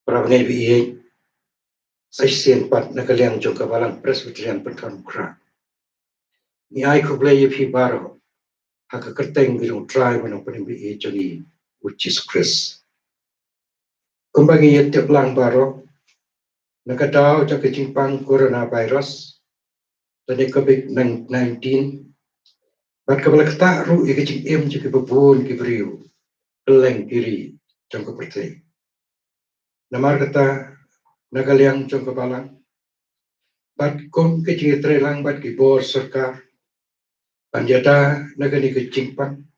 Para mengenai sesian pat nakaliang jong kabalang Presbyterian Penton Kra. Ni ai ko blay pi baro haka kerteng girong try manong penimbi jongi which is Chris. Kumbagi yetep lang baro nakadaw sa kejimpang coronavirus dan COVID-19 bat kabala kata ru ikejing jiki babun kibriu keleng kiri jong kepertay. Namar kata nakaliang jong kabalang bat kon kejing trelang bat kibor serkar panjata nagani kejimpang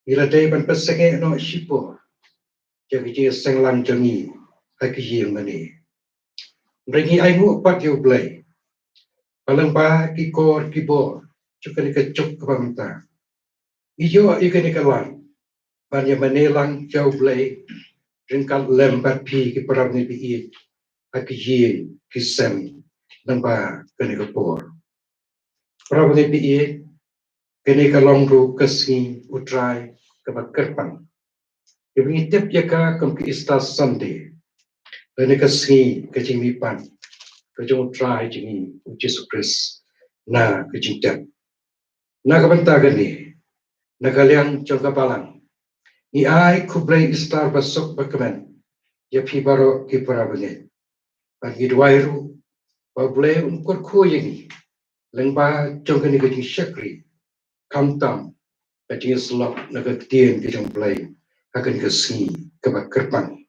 ila day ban pesenge no sipo jadi senglang jongi haki yang mani ringi aimu pat yo blay palang ba ki kor ki bor cukani kecuk kebamta ijo ikani kalan banya manelang jau blay ringkal lembat pi ki perang ni bi haki yang kisem namba kani kapor perang ni bi kani kalong ru kesni utrai kebakerpang Ibing tip jaka kum ki Easter Sunday. Lene kasih kecing mipan. Kejung try jingi Jesus Christ. Na kecing tip. Na kabanta gani. Na kaliang jong kabalang. Ni ai kublay Easter basok bakaman. Ya pi baro ki parabangin. Pagi duairu. Pablay umkur kuyengi. Lengba jong kani kecing syakri. Kamtam. Kecing selok na ketien kecing play. Akan kasih kebakerpang.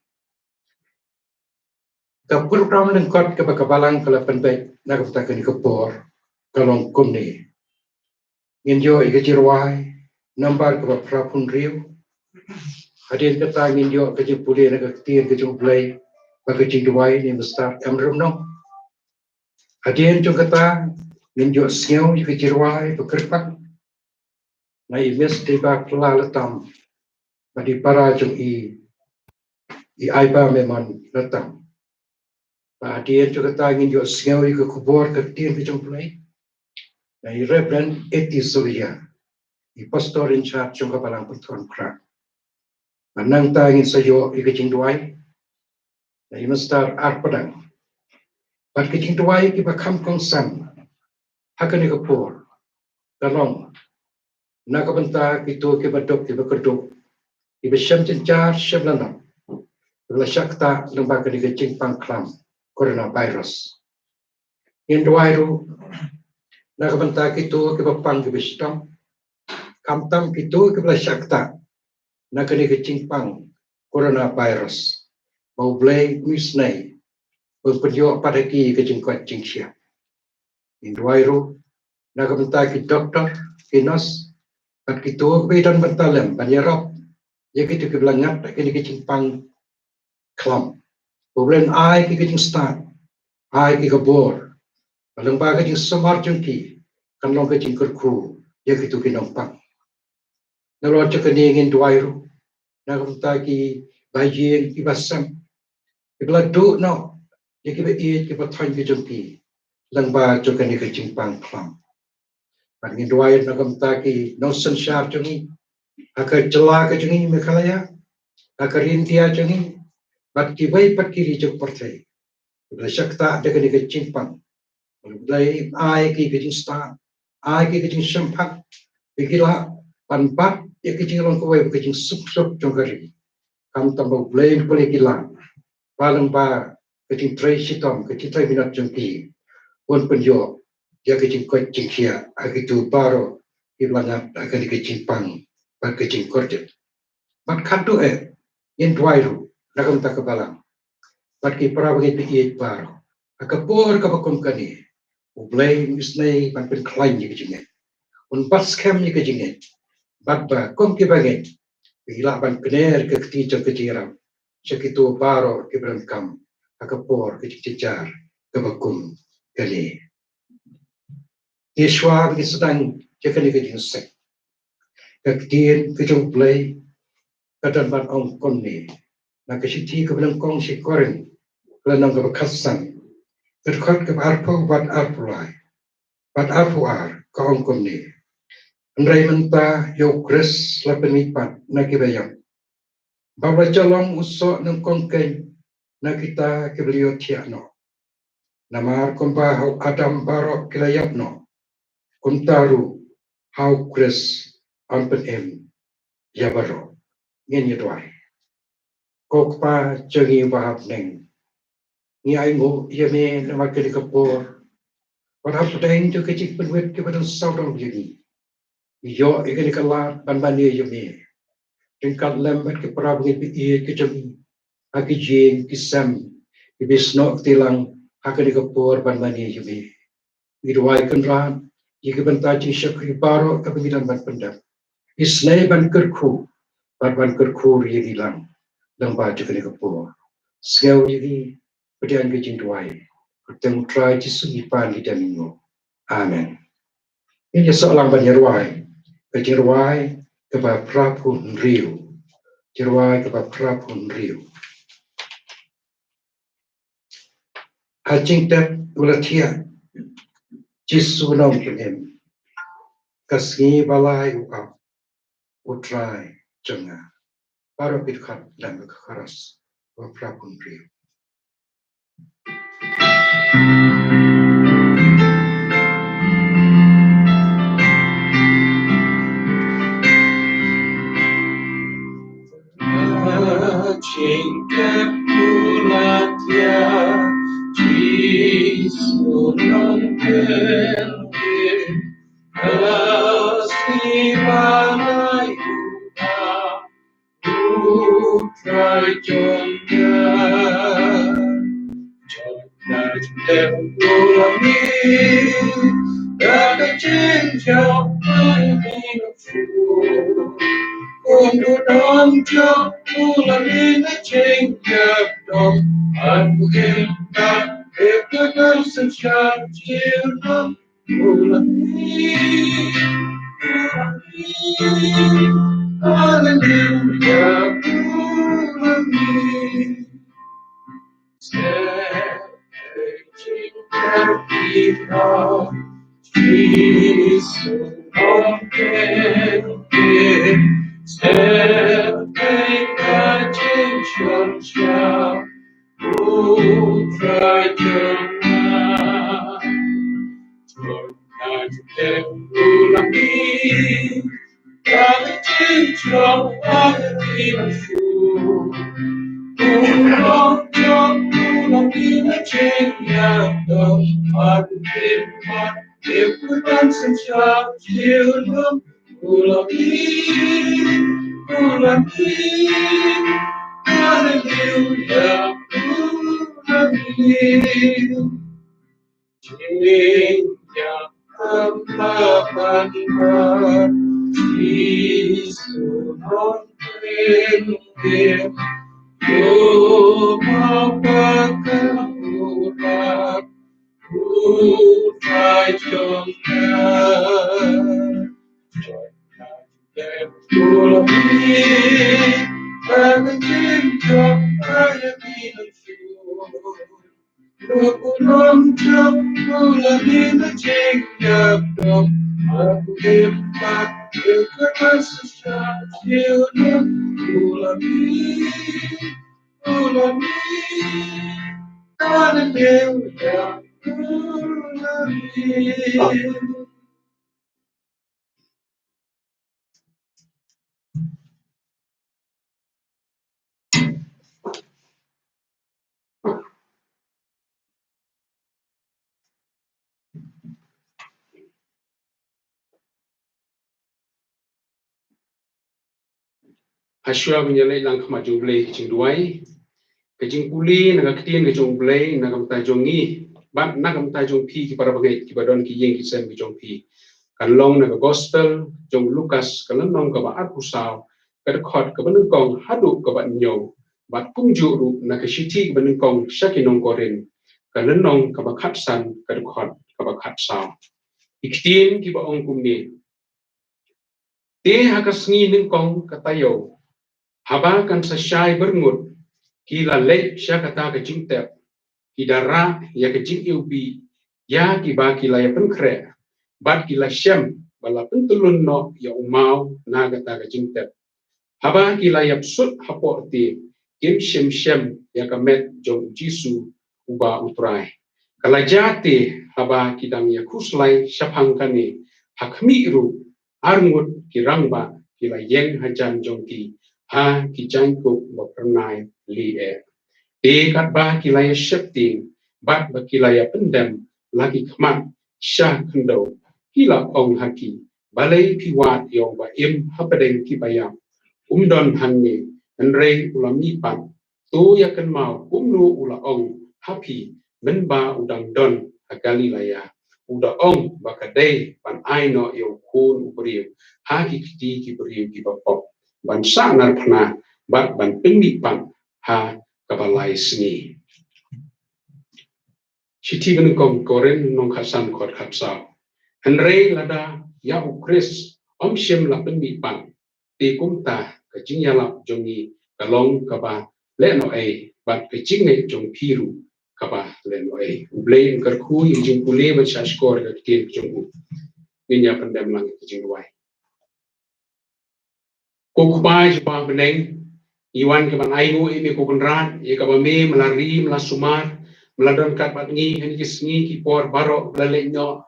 Kapur pram dan kot kebakabalang kalapan baik nak katakan kepor kalong kumni. Nginjo ikajirwai nambar kebaprapun riu. Hadin kata nginjo kajipuli nak ketir kajublay bagajing duai ni besar amrum no. Hadin jong kata nginjo siau ikajirwai bekerpak. Na imes tiba kelaletam badi para jong i aiba memang letam. Hadian juga tangin jo siau ke kubur ke tim ke jomplay. Na i Reverend Eti Surya, i pastor in charge jong kabalang Penton Kra. Manang tangin sayo i kejing duai. Na i mestar arpadang. Pat kejing duai ki bakam kong sam. Hakan i kubur. Kalong. Na kabanta kito ki badok ki bakerdok. I besyam cencar syablanam. Bila syakta lembaga di kejing pangklam. Coronavirus. Yang duairu nakabanta kito kibapang kibistong kamtam kito kiblashakta nakani kicimpang coronavirus mau blay misnay pagpadyo padaki kicingkwat cingsya. Yang duairu nakabanta ki doktor kinos at kito kibidan bantalem banyarap ya kito kiblangat kini kicimpang klam. Problem ai ki kicing start ai ki kabor palang baga jing samar jengki kan long kecing kerku ya gitu kinampang nalor cakani ingin duairu nakumta ki bajing ki basam ki bladu no ya ki be ki pathan ki jengki lang ba cakani kecing pang klam pan ingin duair nakumta ki no sensyar jengi akar jela ke jengi mekalaya Akarin tia jangi, bat ki bai pat ki rijok partai. Bila syakta ada kena kecimpang. Bila ai ki kecing sta, ai ki kecing sempak, pikirlah panpat ya kecing long kawai kecing sup jongkari. Kam tambah blame boleh kilang. Paling ba kecing tray sitom, kecing tray minat jongki. Pun penjok, ya kecing kecing sia, agitu baru kilangat akan kecimpang, bat kecing korjet. Bat kadu yang dwairu, nakam tak kebalang. Bat ki pra bagi pikir baru. Akapur kapakum kani. Ublay misnay pan klaim ni kecingnya. Un bat scam ni kecingnya. Bat ba kum ki bagit. Bila ban kener ke ketijar keciram. Sekitu baru kibram kam. Akapur kecing kapakum kani. Yeshua bagi sedang jaga ni kecing sek. Kaktiin kecing ublay. Kadan ban ong kon ni. Nak kesiti kebelang kong si koreng. Kelanang kebakasan. Terkot ke arpo bat arpulai. Bat arpuar kaong kon ni. Andrai menta yo kres lapenipat na kibayang. Bawa jalong usok ng kongkeng na kita kibelio tiano. Namar kompa hau adam barok kilayap no. Kuntaru hau kres ampen em yabaro. Ngin yadwai. Kokpa jangi bahap neng. Ni aingo yame nama kiri kapur. Padahal pedang tu kecik penwet kepada saudara begini. Yo ikan kalat ban yame. Tingkat lembat ke perabangit biir ke jami. Haki jing kisam. Ibisno tilang haka di kapur ban yame. Idwai kenran. Jika bentaji syakri baro kepengidan ban pendam. Isnai ban kerku. Ban kerku yang hilang. Dan baju ke kapur. Segau jadi. Pedian kejing duai. Ketemu try jisugipan kita minggu. Amen. Ini seorang banjarwai. Banjarwai kepada Prapun Riu. Banjarwai kepada Prapun Riu. Hacing tak ulatia. Jisu nom kenem. Kasih balai uap. Utrai jengah. Baru pitkat dan kekeras. Prapun Riu. Cinta pulatia Jisu nongkenge kasih balai uap utrai jongga jongga ulangi kata cinta Untuk dongcok ulangi ngecengkap dong Aku hendak ikutan sejak jiram ulangi Haleluya ulangi Sejengkap kita Yesus nongkenge Sampai kacang syam Putra jemaah Terkajak ulangi Kali cincang hati masyur Ulangi ngecengnya Aku hemat ikutan sejak jiram Ulangi Haleluya ulangi Cinta amat Yesus nongkenge Yo apakah urat Utrai jongga Ulangi Akan cinta ayat minusur Nongcok ulangi ngecengkap dong Aku hemat ikutan sejak jiram ulangi Asyua menyalai lang kama jumblai kicing duai, kicing puli naga ketien ke jumblai naga mta jongi, bat naga mta jong pi ki para bagai ki badon ki yeng ki sem ki jong pi. Kan long naga gospel jong Lukas kan long ka ba at pusau, ka khot ka ban kong hadu ka ba nyong, bat pung ju ru naga shiti ka ban kong shaki nong korin, kan long ka ba khat san ka khot ka ba khat sao. Ikitien ki ba ong kumni. Te hakas ngi ning kong katayo. Haba kan sasyai berngut, kila lek sya kata ke jingtep, kidara ya ke jing iubi, ya kiba kila ya penkre, bat kila syam, bala pentulun no ya umau na kata ke jingtep. Haba kila ya psut hapo ti, kim syam ya kamet jong jisu uba utrai. Kala jati haba kidang ya kuslai syapang kani, hakmi ru, arngut kirangba, kila yen hajan jong ki, ha ki jangkuk ba pernai li e. Te kat ba kilaya syepting, bat ba kilaya pendam, lagi kemat syah kendo, kila ong haki, balai piwat yong ba im hapadeng ki bayam, umdon hangi, enrei ulami pan, tu yakan mau umnu ula ong, hapi, menba udang don, hagali laya, uda ong bakadei pan aino yong kun uberiu, haki kiti ki beriu ki bapok. Ban sanar pernah bat ban pemipan ha kabalai seni. Siti benengkong koren nong khasan kot khatsau. Henrei lada ya ukris om shem la pemipan. Ti kumta kajing yalap jongi kalong kaba leno ei bat kajing ei jong piru kaba leno ei. Ublei ngkerku yung jing pule bat syashkor kakitin jong u. Ninya pendam lang kajing luai. Kukupai jepang beneng, iwan keban aigu ini kukenrat, ia kaba me melari melasumar, meladon kat bat ngi hani kisngi kipor barok belaleknya,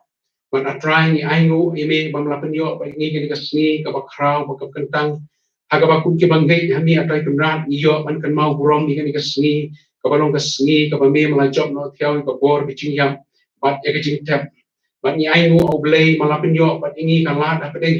bat atrai ni aigu ini bamlapenyo bat ngi hani kisngi kaba krau bakap kentang, agak bakun kebang gay hani atrai kenrat iyo ban kan mau burom ni hani kisngi, kaba long kisngi kaba me melajop no tiaw kabor bicing yam, bat ya kecing tap. Bat ni aigu oblei malapenyo bat ingi kalat apedeng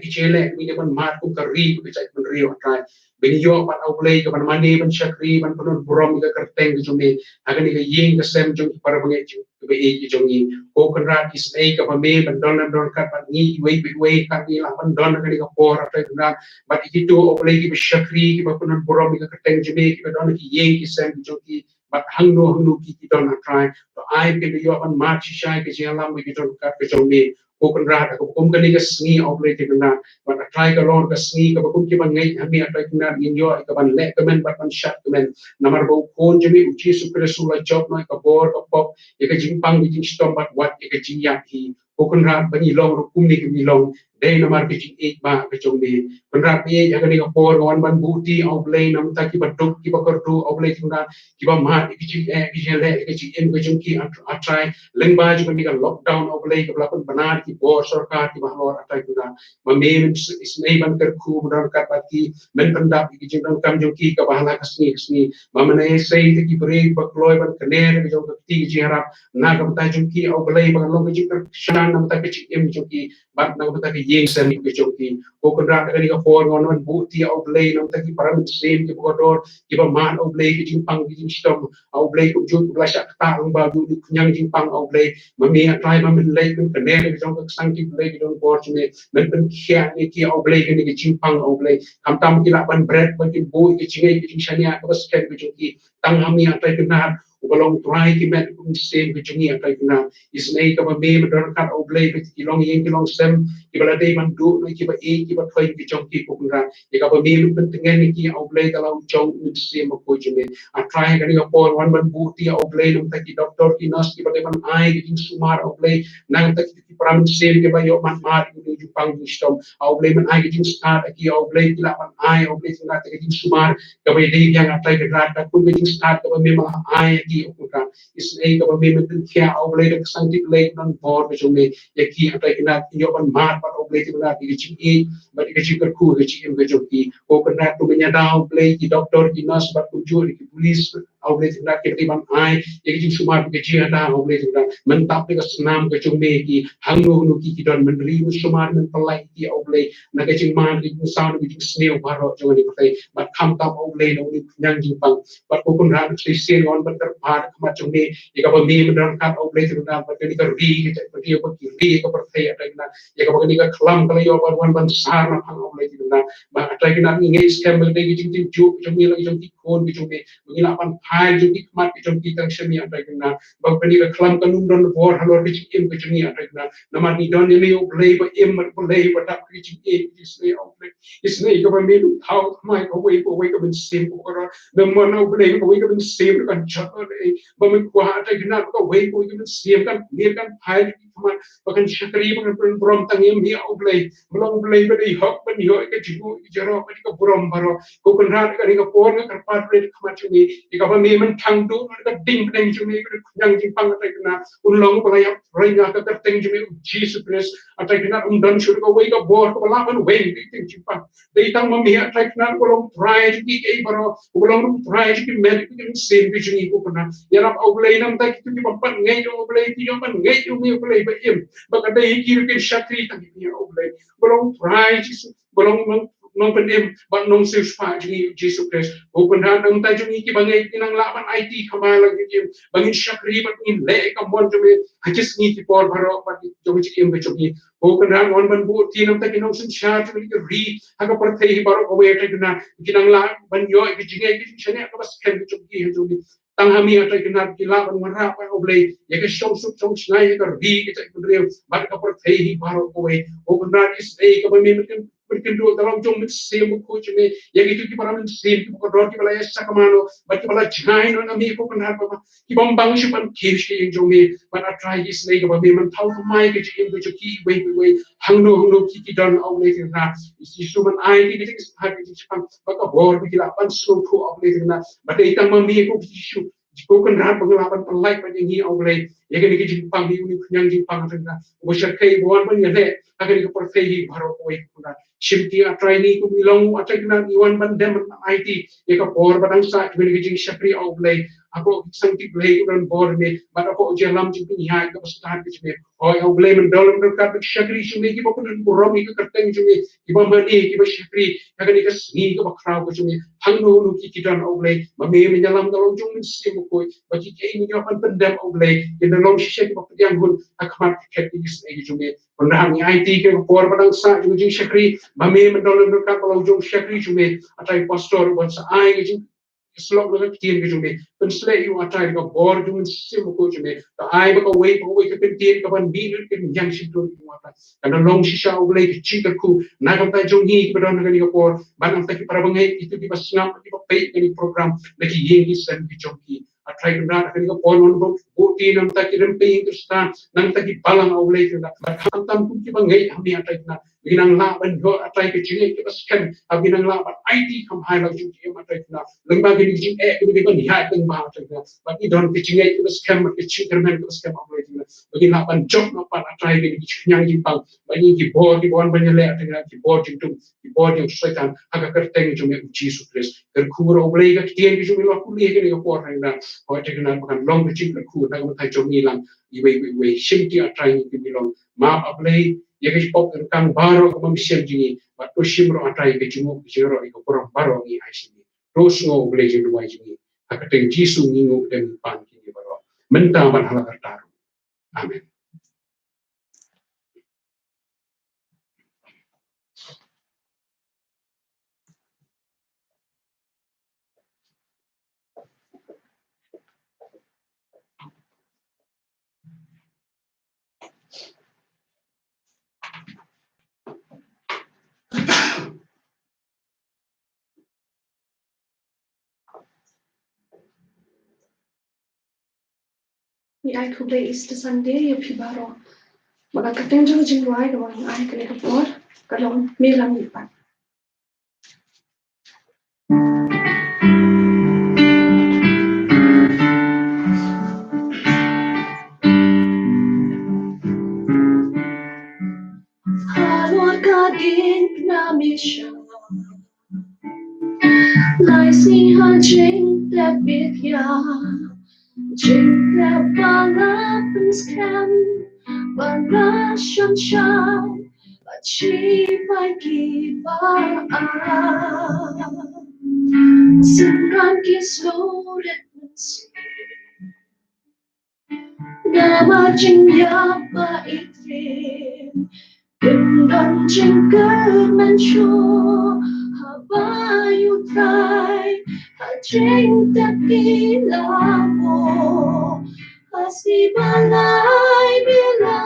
kicele ni ban mat kum kari kecai ban rio atrai benyo bat oblei ke ban mani ban syakri ban penun burom ke kerteng ke jumi agan ni ke ying ke sem jung para bangai ke be ke jungi ko kenrat is ei ke pame ban don kat bat ni wei kat ni lah ban don ke por atrai kenrat bat itu oblei ke syakri ke penun burom ke kerteng jumi ke don ke ying ke sem jungi bat hangno ki don atrai to ai ke yo ban mat syai ke jalam ke don kat ke jumi ko kenrat ko kum ke ni ke sngi oblei ke kenrat ban atrai ke lor ke sngi ke kum ke ban ngai ami atrai kenrat in yo ke ban le ke men bat ban syat ke men namar bo kon jumi uji supre sula job no ke bor ke pop ye ke jimpang ke jing stom bat wat ye ke jing yak hi ko kenrat ban ilong ro kum ni ke ilong dei namar ke jing ek ba ke jumi kenrat ye ya ke ni ke por wan ban buti oblei nam ta ki baduk ki bakardu oblei kenrat ki ba mat ki jing ki jele ki jing em ke jung ki atrai lengba ju ni ke lockdown oblei ke belakon benar ki bor sarkar ki bahlor atrai kenrat mamem ismei ban kerku benar kat bati men pendap ki jing kam jung ki ke bahla kesni mamane sei ki beri bakloi ban kener ke jung ki jing harap na ka ta jung ki oblei ban long ki jing shanan nam ta ki jing em jung ki bat na ka ki yeng sem ki jung ki ko kenrat ke ni ke for ngon ban buti oblei nam ta ki param sem ki bodor ki ba man oblei ki jing pang ki jing stom oblei ku jung ku lasyak ta ung ba du nyang jing pang oblei mami atrai mamin lei kun kener ke jung sang ki oblei ki don bor chme men pen khia ni ki oblei ki ni ki jing pang oblei kam tam ki la ban bread ban ki bu ki jing ki jing shania ko sken ki jung ki tang hami atrai kenat ubalong try ki met kum sem ke chungi atai kuna isnei ka ba me madon kat oblei pe ki long yen ki long sem ki bala dei man du no ki ba e ki ba thoi ki chong ki ko kuna ye ka ba me lu pen tengen ki oblei ka long chong mit sem ko chungi a try ka ni ka por wan ban bu ti oblei num ta ki doctor ki nurse ki ba dei man ai ki sumar oblei nang ta ki pram sem ke ba yo man mar ki ju pang ju stom oblei man ai ki start ki oblei ki la man ai oblei ki na ta ki sumar ka ba dei yang atai ka rat ka ku ki start ka ba me ma ai ki ko ka isnei ka ba me men kia oblei da sang ti lei non por ke chungi ye ki atai ki na yo ban mar pa oblei ki na ki chi e ba ki chi ka ku ke chi em ke joki ko ka na tu nya da oblei ki doctor ki nurse ba ku ju ki police oblei ki na ki ti ban ai ye ki sumar ke chi da oblei ki na men tap ke snam ke chungi ki hangno no ki don men ri sumar men palai ki oblei na ke chi man ki sound ki snail baro chungi ni kai ba kham tap oblei no ni nyang ji pang ba ko kun ran chi sen on ba tar par ma chungi ye ka ba mi men kan oblei ki na ba ni ka ri ki ta ki ko ki ri ka par thai atai na ye ka ba ni ka khlam ka yo ba wan ban sar na phang oblei ki na ba atai ki na ni ngai scam ba dei ki jing ju chungi la jing ki kon ki chungi ni la pan phai ju ki mat ki chungi tang shemi atai ki na ba ni ka khlam ka num don bor halor ki chi em ki chungi atai na na ma ni don ni oblei ba em ba lei ba ta ki chi e ki se oblei isne ka ba me lu thau mai ko wei ka ben sim ko ra the mon oblei ko wei ka ben sim kan chat ba me kwa atai ki na ko wei ko ben sim kan mir kan phai ki ma ba kan shakri ba kan brom tang em hi oblei belum oblei ba dei hok ba ni ho ka chi ko jaro ba ka brom baro ko kan ra ka ni ka por ka par pre ka ma chi ni ka ba me man thang du ka ding ding chi ni ka nyang ji pang atai ki na un long ba ya rai na ka teng ji me Jesus Christ atai ki na dan shur ko wei ka bor ko la ban wei ki ting chi pang dei tang ma me atai ki na ko long try ki e baro ko long try ki me ki sem ki chi ni ko na ya rap oblei nam ta ki tu ba pan ngai yo oblei ki yo pan ngai yo me oblei ba em ba ka dei ki ki shakri ta ki oblei ko long try chi su ko long non pen em ba non se spa ji Jesus Christ ko kan ha nam ta ji ki ba ngai ki nang la ban IT khamai la ki bangin shakri ba ni le ka mon jo me hajis ni ki por baro ba ki jo ji em be jo ki ko kan ha on ban bu ti nam ta ki non sin sha ji ki ri ha ka par thei baro ko we ta na ki nang la ban yo ki ji ngai ki chane ka bas ken jo ki jo ki tang hami ata ki na ki la ban mara pa oblei ye ke shong su chong snai ka ri ki ta ki re ba ka par thei baro ko we ko kan ra is ei ka ba me mungkin dua dalam jom sim ko chune yang itu ki para sim ki ko dor ki bala esa kamano ba ki bala jai no na mi ko kan ha ba ki bam bang shi pan ki shi yang jom me ba na try is nei ba me man thau ko mai ki chi ko ki we hang no ki don au le ki na si su man ai ki ki ha ki chi pan ba ka bor ki la pan so ko au le ki na ba te tang ma mi ko ki shu ko kan ha ba la pan pan lai pa ni au le ye ki ki chi pan mi ni nyang ji pan ta ko sha kai bon ban ye le agar ko por fei baro ko we ko shimti atrai ni ku bilong atrai na iwan ban dem IT ye ka por badang sa ben gi shapri au blai ako sang ti blai ku dan bor me ba ako je lam ji ni ha ka start ki me o au blai men dolom do ka shakri shi me ki ba ku dan rom ki ka teng ji me ki ba mani ki ba shakri ka ni ka ni ka ba kraw ko ji me hang no nu ki dan au blai ma me me lam dolom jung min sim ko ba ki ke ni yo ban dem au blai ki dan long shi ki ba ku yang gun akmat ki ki ji me Pernah IT ke por badang sa ji shakri mami mendolen berkat kalau jom syakri cuma atai pastor buat saya gitu slok dengan tien ke cuma pensle you atai ke bor cuma sim ko cuma ta ai ba ko wei ke tien ke ban bi ke yang situ mata kana long shisha ulai ke cika ku na kam ta jom hi ke badon ke por ban ta ki para bangai itu di pas ngam di pe ini program lagi yengi sen ki jom ki atai ke na ke por non bo ti nam ta ki rem pe kristan nam ta ki palang ulai ke na kam tam ku ki bangai hami atai na binang la ban go atai ke chini ke bas kan binang la ban IT kam hai la ju ke atai na lengba ke ni jing ke ni ban hai teng ba atai na ba ni don ke chini ke bas kan ke chi kermen ke bas kan atai na bagi la ban job na ban atai ke ni nyang ji pang ba ni ki bon ban le atai na ki bo jing tum ki bo jing setan aga ker teng ju me Jesus Christ ker kur oblei ke tien ke ju me la ku ni ke ni ko rai na ho atai na ban long ke ching ku na ko tai ju ni lang i we shim ti atai ni ki long ma oblei ye ke pop kan baro ko mam shem jini ba to shimro atai ke jimo jero ko pro baro ni aisini to so ble jiru wai jini akate jisu ni ngo den pan ki baro menta ban hala kartaru amen Ni ai khu bay Easter Sunday ya phi baro. Maka kateng jang jing wai ka wang ai ka ne ka por ka long me lam ni pa. Halor ka din na mi sha. Lai si ha jing la bit ya. Jing la ba la pins cam. Ba la sham sham. Ba chi ba ki ba a. Simran ki slow let me see. Nama jingya ba itin. Bundang jingkar mancho. Haba yutrai. Hajing tapi lamo. Hasi balai bila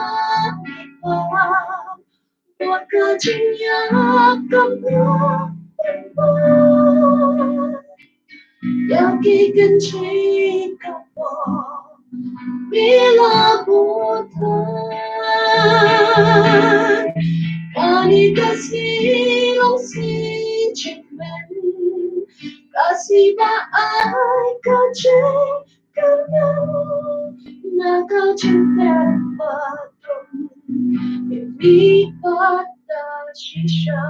ipa. Waka jingya kampo. Yaki kan cikapo bila bukan kani kasih long si cikmen kasih ba ai kaje kerana naga cinta patung ini pada shisha.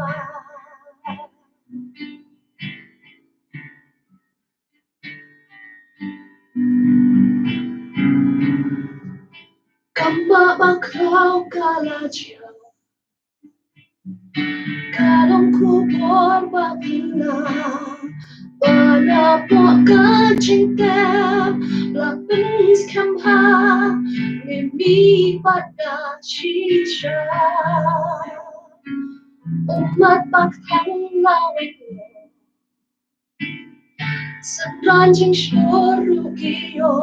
Kamba bakau kalaja, kalong kubur bakina, pada poka cinta, lapis kamha, mimpi pada shisha, umat bakang lawin. Seranjing syurugiyo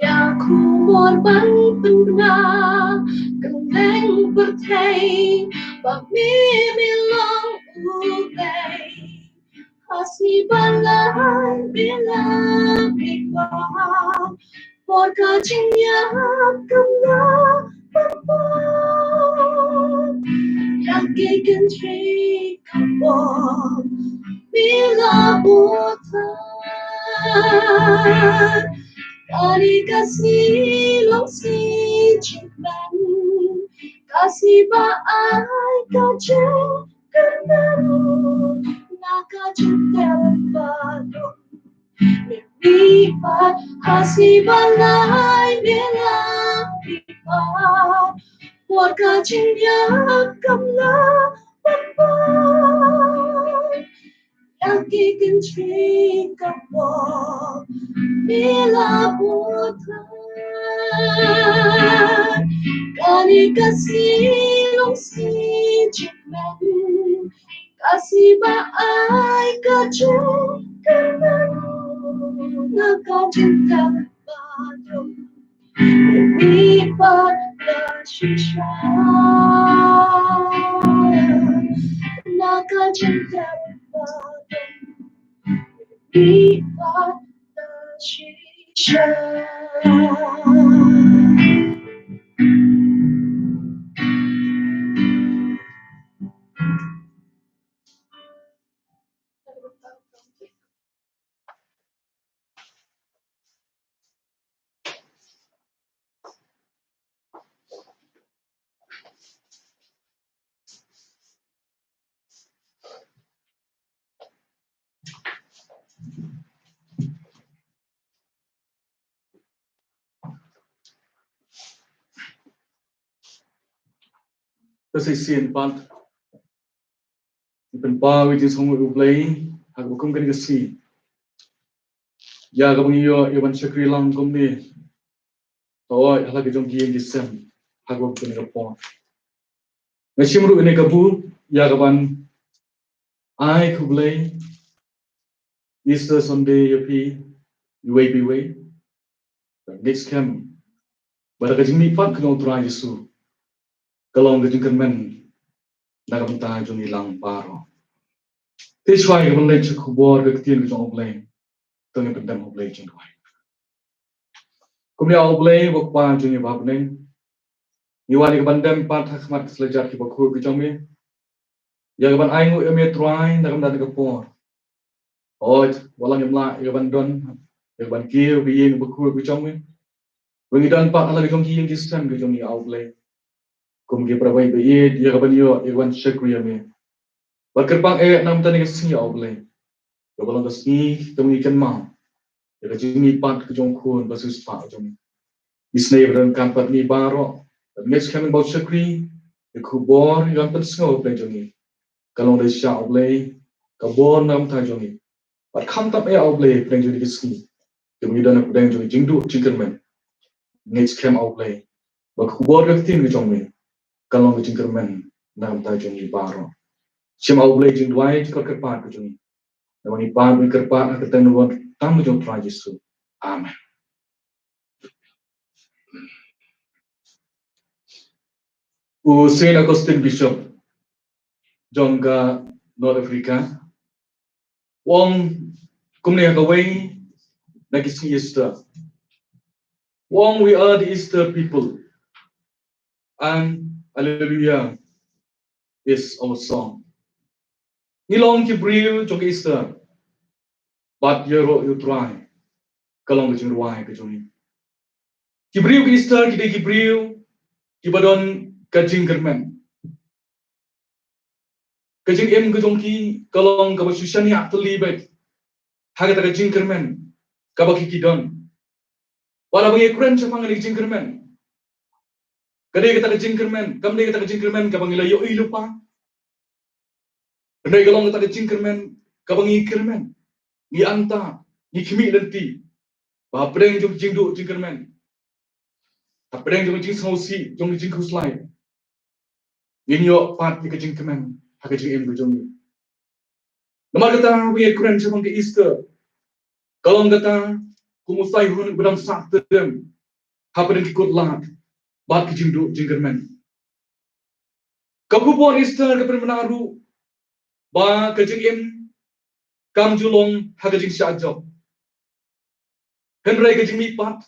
ya kumor ban pena kendeng bertei bami milang ulai hasi balai bilang iba por kajinya kena papa lagi kentri kapal bila bukan kani kasih long si cikban kasih ba ai kaje kerana naga cinta badung mimpi pat kasih balai bila pipa warga cinta kamla papa lagi kentri kapal bila bukan kani kasih long si cikmen kasih ba ai kaje kerana naga cinta badung mimpi pada shisha naga cinta badung mimpi pada shisha. Kasi sian pat ipan pa which is hong uplay hag bukum kan kasi ya gabang iyo iban sakri lang kumni tawa hala ke jong gieng gisem hag bukum kan po ngashimru ine kabu ya gaban ai kublay Easter Sunday yapi UAB way next camp baraka jimi pat kno tra Yesu kalong ke jengkan men nagam ta jong ilang paro te chwai gaban le chukubor ke tien ke jong uplay tong pendam uplay jeng kum ni au blay bok pa jungi bab neng ni wani bandam pat khmat selejar ki bokhu ki jong mi ya ban ai ngu eme try na kam dan ka por oj walang yamla ya ban don ya ban ki bi yen bokhu ki jong mi wengi dan pat ala ki jong ki yen ki stem ki jong ni au blay kum ki prabai be ye ya ban yo ya ban shakriya me bakar bang nam tan ki si au blay ya walang ka si jong ni kan ma ya ka jing ni pat ki jong khun basus pa jong isnay bran kan pat ni baro next coming about shakri the kubor yang pat snow play jongi kalong de sha play kabor nam tha jongi pat kham tap e play play jongi kiski jongi dan play jongi jingdu jinkerman next come out play ba kubor ga tin ki jongi kalong jinkerman nam tha jongi baro sim out play jing dwai ko ka pat ki jongi namani pa mi kar pa ka tan won tam jong try jisu amen o Saint Augustine Bishop Jongga North Africa Wong kumne ka way nagisi Easter. Wong we are the Easter people and Hallelujah is our song. Nilong kibriu jong Easter but you try kalong jong ruai ke jong. Kibriu ke Easter kide kibriu kibadon kajing kermen. Kajing em ke jong ki kalong ka basusani atli bet. Haga ta kajing kermen kabaki kidon. Wala bang ekran sa pangalig jing kermen. Kadai kita kajing kermen, kam dai kita kajing kermen kabang ilayo ilupa. Kadai kalong kita kajing kermen kabang ikermen. Ni anta, ni kimi nanti. Ba preng jong jing do jing kermen. Ta preng jong jing sausi, jong jing kuslai. Ni yo pat ni kajing kermen, ha kajing em jong ni. Namar kata we ekran sa pang Easter. Kalong kata kumusai hun bedang sak terem. Ha preng kikut lat. Ba kajing do jing kermen. Kabupon Easter kapan menaru ba kajing em kam julong ha kajing syajab henry kajing mi pat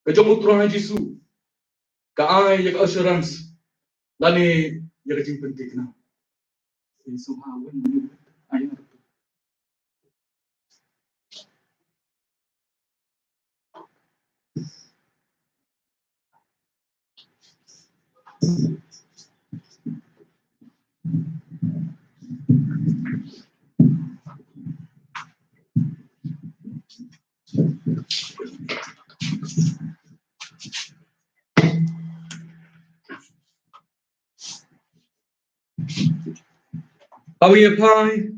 kajong utrang Jesu ka ai yak assurance lani yak kajing penting na Yesu hawen ayo Pawi apply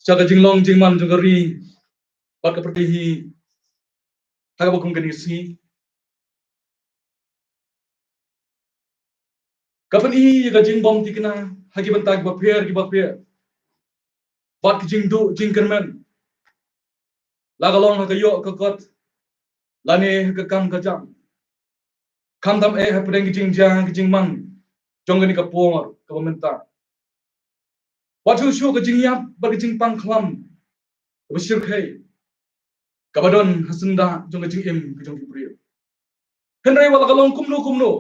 sa kajing long jing man jong kari pat ka pertihi ha ba kum kanisi kapan i kajing bom tikna hagi bantag ba pher pat kajing do jing kermen lagalong ha kayo ka kot lani ka kam ka jam kam tam ha preng jing jang jing man jong ni ka por ka bamenta Watu syu ke jing yap ba ke jing pang klam ba sir khai kabadon hasunda jong ke jing em ke jong kibriyo henry wala kalong kumno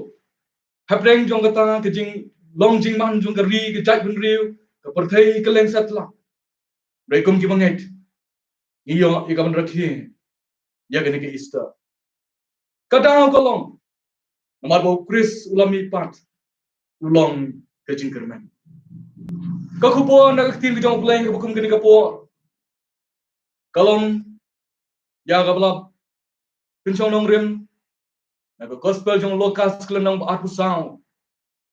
hapreng jong kata ke jing long jing man jong ke ri ke jai bun riu ke perthai ke leng satla rekum ki banget iyo i kaban rakhi ya ke ke Easter kadang kalong namar bo Chris ulami pat ulong ke jing kermen kakupo nak tin ke jong pleng ke bukum ke ni kapo kalong ya gablap pinchong nong rim na gospel jong lokas klan nong atu sao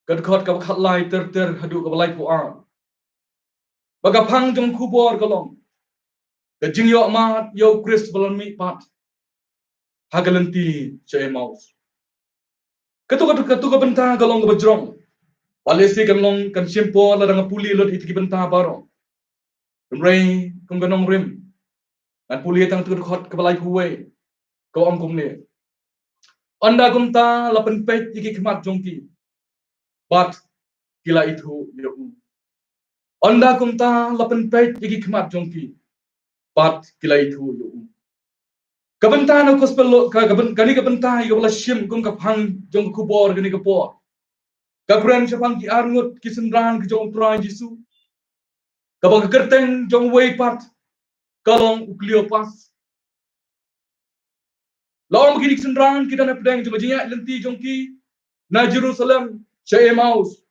kad khot ka khat lai ter hadu ka lai pu a baga phang jong khubor kalong ka jing yo ma yo Chris balon mi pat hagalanti che maus katu ka benta kalong ka bajrong walesi kan long kan simpo la dang puli lot itki benta baro rei kung ganong rim kan puli tang tu khot ka lai huwe ko om kum ne anda kumta lapan pet iki khmat jongki bat kila itu yo anda kumta lapan pet iki khmat jongki bat kila itu yo Kabentan aku sepelo kani kabentan ika bala shim kum kapang jong kubor gani kapor. Kabran sapang ki arngut ki sendran ki jong trai Jisu. Kabang kerteng jong way pat kalong uklio pas. Lawan begini sendran kita nak pedang jong jinyak lenti jong ki na Jerusalem sya Emmaus.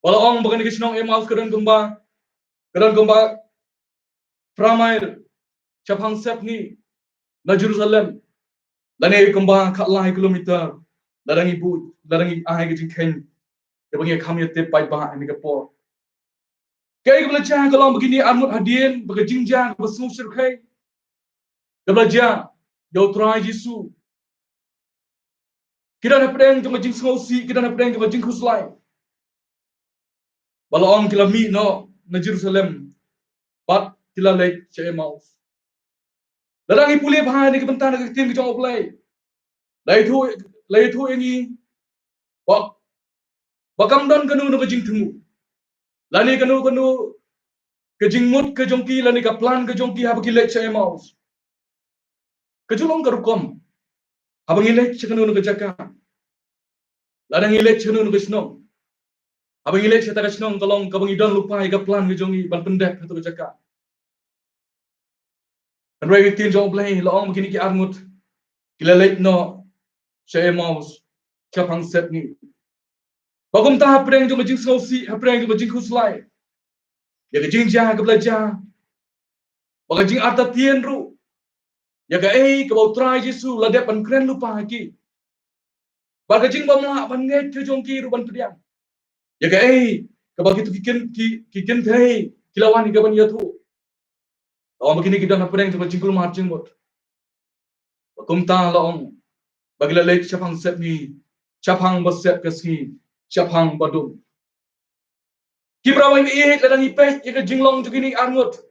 Wala ong bagani ki sinong Emmaus kedan gomba Pramail sapang sep ni na Jerusalem. Lani gomba katlai kilometer. Larangi ahai ki jingken. Dia panggil kami te pai bah ni kapor. Kaya belajar kalau begini amut hadien berjingjang bersusur kai. Dia belajar jauh trai Yesus. Kita nak pedang jong jing ngosi, kita nak pedang jong jing khuslai. Balong kila mi no na Jerusalem. Bat kila lek che Emmaus. Larangi pulih bah ni kebentan ke tim ke jong oplay. Lai thu ini bakam don kanu no jing temu. Lani kanu ke jing mut ke jongki lani ka plan ke jongki habaki lek che Emmaus. Kejulong karukom. Habang ilek kanu no jaka. Ladang ilek kanu no snong. Habang ilek sa taga snong kalong kabang idon lupa ka plan ke jongi ban pendek hatu jaka. Andrei tin jong play laong begini ki armut. Kila lek no che Emmaus. Kapang set ni. Bagum ta pedang jong jing sosi, pedang jong jing khuslai. Ya ke jing ja ke belajar. Baga jing arta tien ru. Ya ke ke bau trai Yesus la dep ban kren lupa ki. Baga jing bamla ban nget ke jong ki ru ban pediang. Ya ke bagi tu kiken thei kilawan ke ban ya tu. Lawan begini kita nak pedang jong jing kul marching bot. Bagum ta laong bagi la lek chapang set ni. Chapang basep ke si. Chapang badum. Kibrawai ladang ipeh ya ke jinglong tu gini arngut.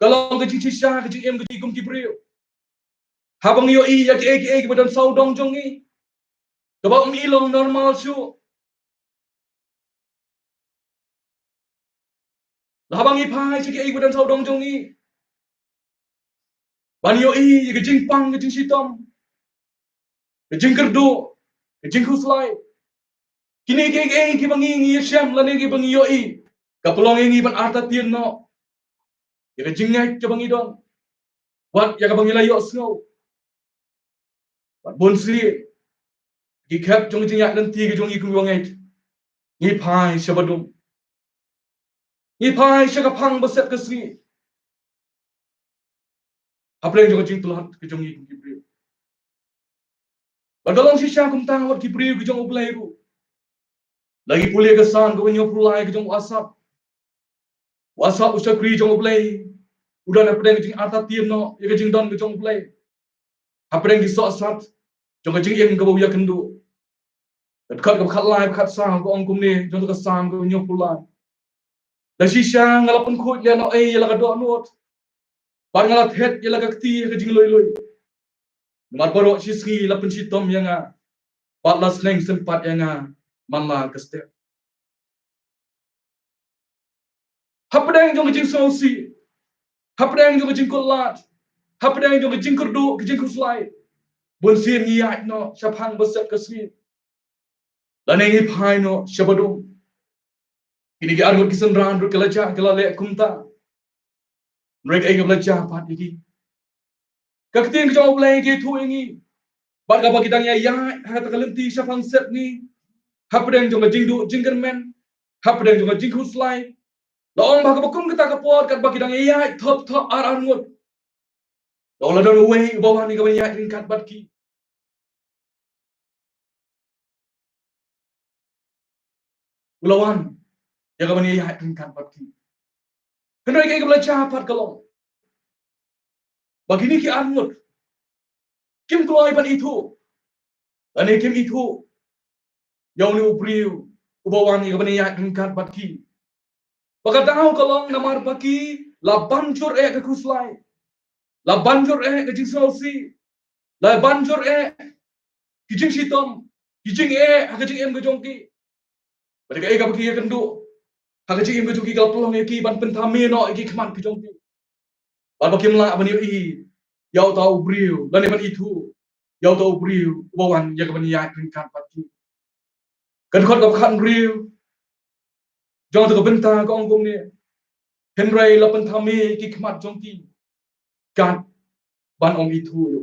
Kalau ke jing sisa ke jing em ke jing kibriu. Habang yo ya ke badan saudong jongi. Kabang ilong normal su. Habang ipai ke badan saudong jongi. Ban yo ke jing pang ke jing sitom. Ke jing kerdo. Ke jing khuslai. Kini ke bangi ngi syam lani ke bangi yo kapelong ngi ban arta tien no. Ya ke jing ngai ke bangi dong. Wat ya ke bangi layo snow. Wat bonsri. Ki kap jong jing yak nanti ke jong iku wangai. Ngi pai syabadum. Ngi pai syakapang basep ke sri. Apa yang jong jing tulat ke jong iku kibriu. Badalong sisa kumtang wat kibriu ke jong oblai ru. Lagi pulih kesan ke banyo pulai ke jong wasap. Wasap usakri jong oblai. Udah nak pedang jing arta tien no. Ya ke jing don ke jong oblai. Apa yang disok sat. Jong jing yang ke bau ya kendu. Dekat ke bekat lai bekat sang ke ongkum ni. Jong tu kesan ke banyo pulai. Dah sisa ngalapun kut ya no ya laga doa nuot. Bar ngalat het ya laga keti ke jing loi. Mar borok sisri lapun sitom yang a. Patlas leng sempat yang a. Manla ke step. Hapedang jong jing sosi. Hapedang jong jing kulat. Hapedang jong jing kerdu ke jing kuslai. Bonsir ngiyat no syapang besek kesri. Dan ngi pai no syabadum. Kini ke argut kisendran ru kelaja kelalek kumta. Mereka ingin belajar pat iki. Kaktin ke jawab lagi ke tu ingi. Bat ka bagi dangya ya hata kalenti syapang set ni. Hapedang jong jing du jing kermen. Hapedang jong jing kuslai. Laong baka bakum kita kapot kat bagi dangya ya top ar ngut. Laong ladon uwe bawah ni kawan ya ringkat bat ki. Ulawan ya kawan ya ringkat bat ki. Kena ke belajar pat kalong. Bagi ni ki angut. Kim keluar ban itu. Ane kim itu. Yang ni ubriu. Ubawan ni kawan ya ringkat bat ki. Baka tahu kalong namar baki la banjur ke kuslai. La banjur ke jing sosi. La banjur ki jing sitom. Ki jing ke jing em ke jongki. Mereka ka baki kendu. Ha jing em ke jongki kalau pelong ki ban pentame no ki keman ke jongki. Ban baki melak ban yo Yau tahu beriu, dan iman itu. Yau tahu beriu, bawan yang kebanyakan ringkat pati. Kan kau kan beriu, jangan tu bentang kau angkum ni. Henry lapan thami kikmat jongki. Kan ban ong itu yo.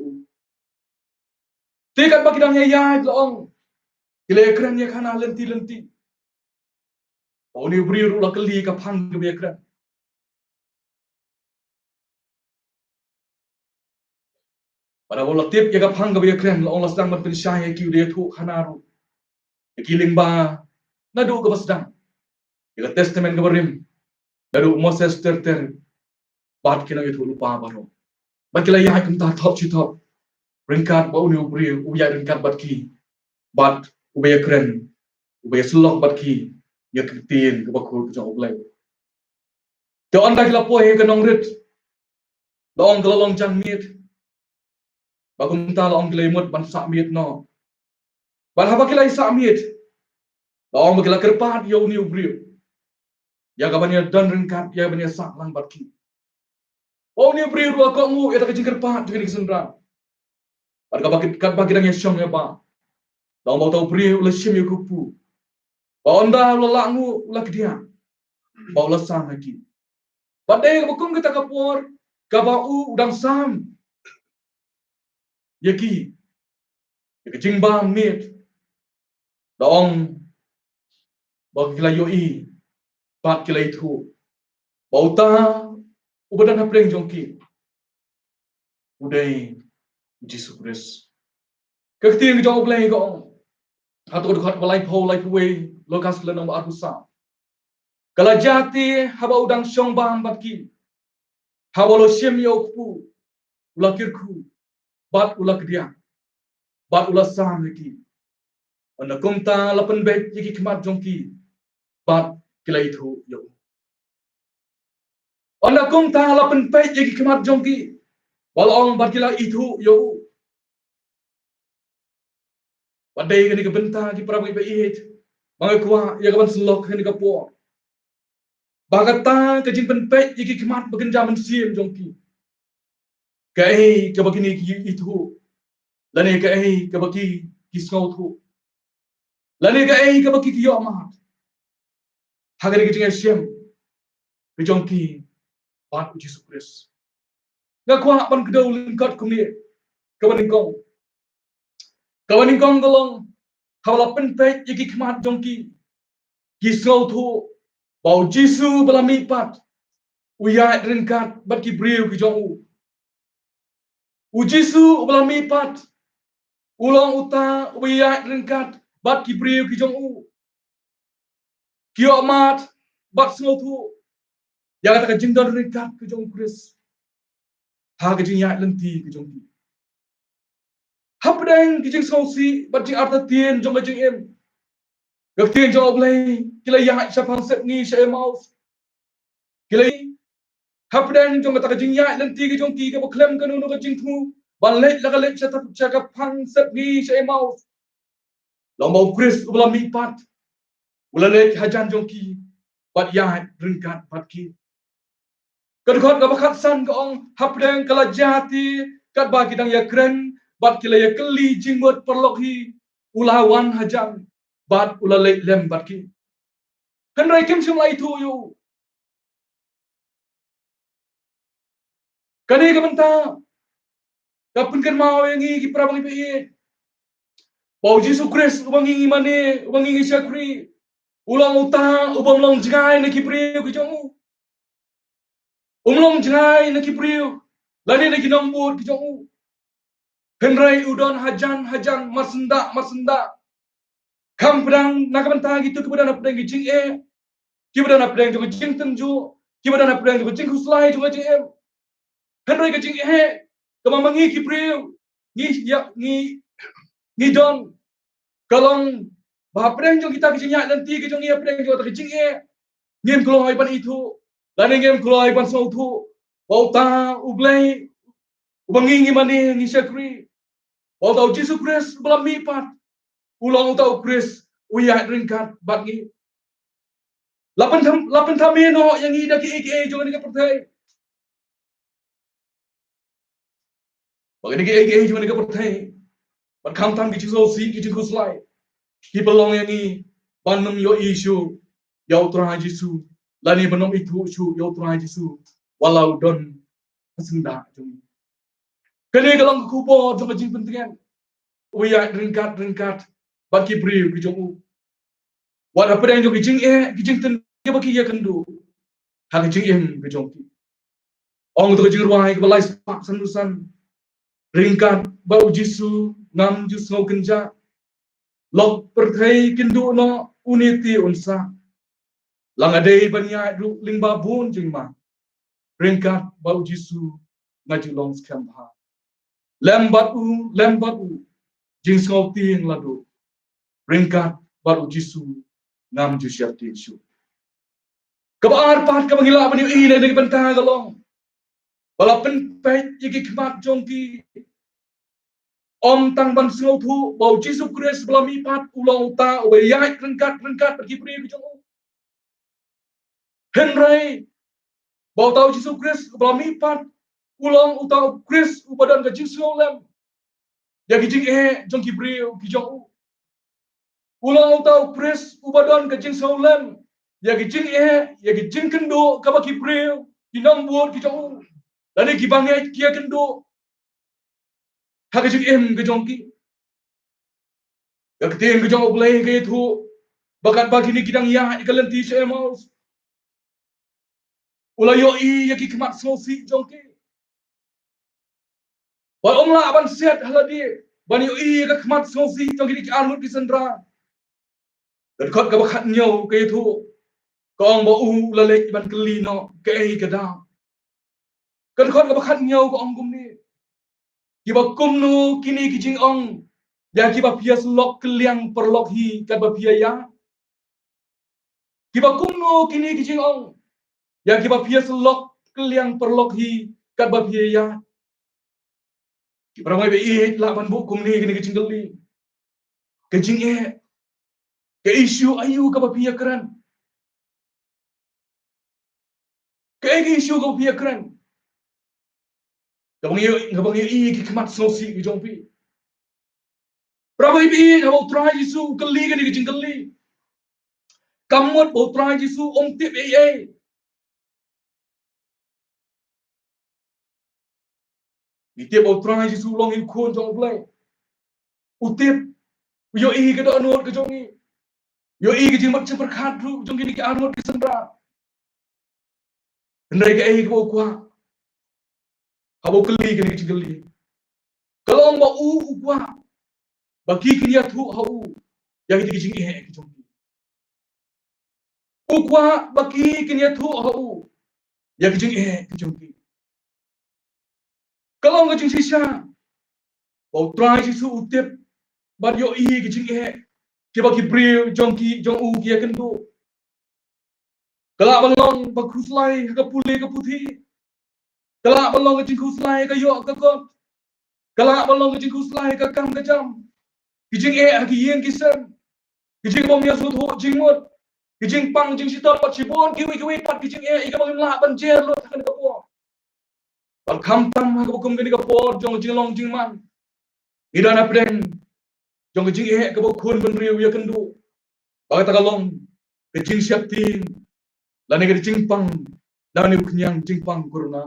Tikat bagi dang ya long. Kile keren ya kana lenti. Oh ni beriu la keli ka phang ke keren. Pada bola tip ya ka phang ke keren la ong la sedang berpin syah ki dia tu khanaru. Kiling ba nadu ke basdang. Ya testament ke berim. Nadu Moses ter bat kina itu lupa baro. Bakila ya kum ta top chi top. Ringkat ba uni beriu uya ringkat bat ki. Bat ubaya keren. Ubaya selok bat ki. Ya ketin ke bakul ke jauh belai. Kau anda kila pohe ke nongrit. Long kelalong jang miet. Bagum ta long kila imut ban sak miet no. Ban haba kila sak miet. Long kila kerpat ya uni beriu. Ya kabanya dan ringkat ya kabanya sak lang bat ki. Oh ni beriu dua kau mu ya tak kecing kerpat juga di kesendran. Pada kat bagi dang ya syong ya ba. Long mau tahu beriu la syim ya kupu. Ba onda la langu la kedia. Ba la sam lagi. Badai bukum kita kapur kabau udang sam. Yaki. Kecing ba mit. Dong bagi kila yoi. Bat kila itu. Bauta ubadan hapreng jongki. Udai Jesus Christ. Kekti yang jauh belai kau. Atau dekat balai pau lai puwe lokas lenong arusa. Kalau jati haba udang syong bang batki. Haba lo syem yokpu. Ulakirku. Bat ulak dia. Bat ulak sam lagi. Anda kumta lapan bet yiki kemat jongki. Bat kila itu yo. Anda kumta lapan bet yiki kemat jongki. Walong bat kila itu yo. Badai kini kebentang di prabu iba ihit. Mga kuwa ya kaban selok kini kapo. Bagata kajing penpet yiki kemat begenja mensim jongki. Kai kabagini itu. Lani kai kabagi kisngau tu. Lani kai kabagi kiyo amat. Hagari kajing asyam. Kejongki bat uji Yesus. Ngakwa pan kedau lingkat kumni. Kabaningkong. Kabaningkong golong. Hawala penpet yiki kemat jongki. Kisngau tu. Bau Jisu belami pat. Uya ringkat bat ki briu ki jongu. Ujisu belami pat. Ulang uta uya ringkat bat ki briu ki jongu. Kio mat bat sngo tu. Ya kata kajing don ringkat ki jongu Kris. Ha kajing ya lenti ki jongu. Hapdeng ki jing sngo si bat jing arta tien jong kajing em. Gak tien jong oblay kila ya syapang set ni syai maus. Kila hapdeng jong kata kajing ya lenti ki jong ki ka baklem kanu no kajing tu. Balik la kalik syata pang set ni syai maus. Lombau Kris ulah mipat. Ulah lek hajan jongki. Bat ya ringkat bat ki. Kadukot gabakat san kaong hapdeng kala jati kat bagi dang ya keren bat kila ya keli jinggot perlohi ulawan hajan bat ulah lek lem bat ki. Henry kim semua itu yo. Kani kabenta kapun kan mau yang ki prabang ibe. Bau Jesus Christ ubangi mane ubangi syakri. Ulang utang ubang long jengai na kipriu ki jongu. Umlong jengai na kipriu. Lani na kinambut ki jongu. Henry udon hajan masenda. Kam pedang na kabenta gitu kepada na pedang ki jing e. Kepada na pedang ki jing tenju. Kepada na pedang ki jing huslai juga jing e. Henry ki jing e. Kamamangi kipriu. Ni don kalong bahapreng jong kita kejinyak nanti kejong ia preng jong tak kejing ngem keluar iban itu lani ngem keluar iban sau tu bauta ublay ubangi ngimani ni syakri bauta Jesus Christ belami pat ulang utau Christ uya ringkat bagi lapan tamino yang ida ki jong ni pertai Bagi ai cuma dekat pertai. Berkam tam kici so si kici kuslai. Ki belong yang ni banum yo isu yau Tuhan Yesus. Lani benom itu su yau Tuhan Yesus. Walau don senda jung. Kali kalau kubo sama jing pentingan. Uya ringkat bagi beri ki jong. Wat apa yang jong kijing ten ke bagi ya kendu. Hak kijing em ki jong. Ong tu kijing ruai ke balai sepak sendusan. Ringkat bau Yesus ngam Yesus ngau kenja. Lok perthai kindu no uniti unsa. Lang adai banya ru lingba bun jingma. Ringkat bau Yesus ngaju long skam ha. Lembat u jing ngau ting ladu. Ringkat bau Yesus ngam ju siap tisu. Kabar pat ka mangila bani i na ngi bantah galong. Bala penpet yiki kemat jongki. Om tang ban sengau thu bau Yesus Kristus belami pat ulang uta ubeyai rengkat pergi beri ke jong. Henry bau tahu Yesus Kristus belami pat ulang uta Kristus ubadan ke Yesus lem. Ya kijing jong ki beri ki jong. Ulang uta Kristus ubadan ke Yesus lem. Ya kijing kendo ka ki beri ki nombor ki jong. Lani ki bangai kia kendo. Hak kijing ke jong ki. Yang keting kejong boleh ke itu bakat bagi ni kidang ya ikalan ti saya mau ulayo i yaki kemat sosi jongki ba omla aban set haladi bani i ka kemat sosi jongki ni armut ki sendra dan kot ka bakat nyau ke itu kong ba u lalek ban kelino ke ai kada kan kot ka bakat nyau ko ong gumni ki ba kumnu kini kijing ong ya kiba pias lok keliang perlok hi kiba pia ya kiba kumno kini kijing ong ya kiba pias lok keliang perlok hi kiba pia ya kiba mai be i la ban bu kumni kini kijing geli kijing ke isu ayu kiba pia keren ke isu kiba pia keren ngabang i ki kemat sosi ki jongpi Berapa ibi kalau try Yesus keli kan dia keli. Kamut bau try Yesus om tip ai. Itip bau try Yesus long in kon jong play. Utip yo i ke do anut ke jong i. Yo i ke jing mat chen berkat ru jong ki anut ke sendra. Ndai ke ai ke bau kwa. Habo keli kan dia keli. Kalau mau u kwa bagi kini tu hau yang itu kijing kijong ukwa bagi kini tu hau yang kijing kijong kalau ngajing sisa bau try sisu utip bar yo i kijing ke bagi bri jong u kia kendo kalau balong bagus lai ke pule ke putih kalau balong ngajing kuslai ke yo ke kot kalau balong ngajing kuslai ke kam ke jam kijing haki yen kisem kijing bom ya sut ho jingmut kijing pang jing sitot pat sibon kiwi pat kijing ika bang la ban jer lo kan ka po bal kham tam ha ko kum gani ka po jong jing long jing man idana preng jong jing ka bo khun ban riu ya kendu ba ta kalong kijing siap tin la ne kijing pang da ni knyang jing pang kurna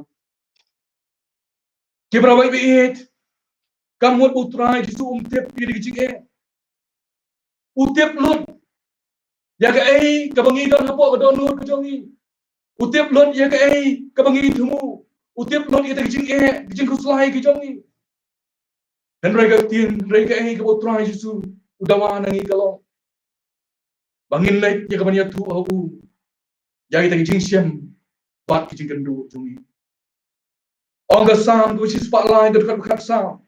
ki bra bi it kamut utrai di sum tep pi kijing utip lut ya ke ai ka bangi don hapo ka don lut jongi utip lut ya ke ai ka bangi thumu utip lut ya kijing kuslai ki jongi dan rega tin rega ai ka botrai Yesus udawa nangi kalau bangin lek ya ka banya thu au ya kita kijing siam bat kijing kendu jongi ong ka sam ku si spotlight ka kat sam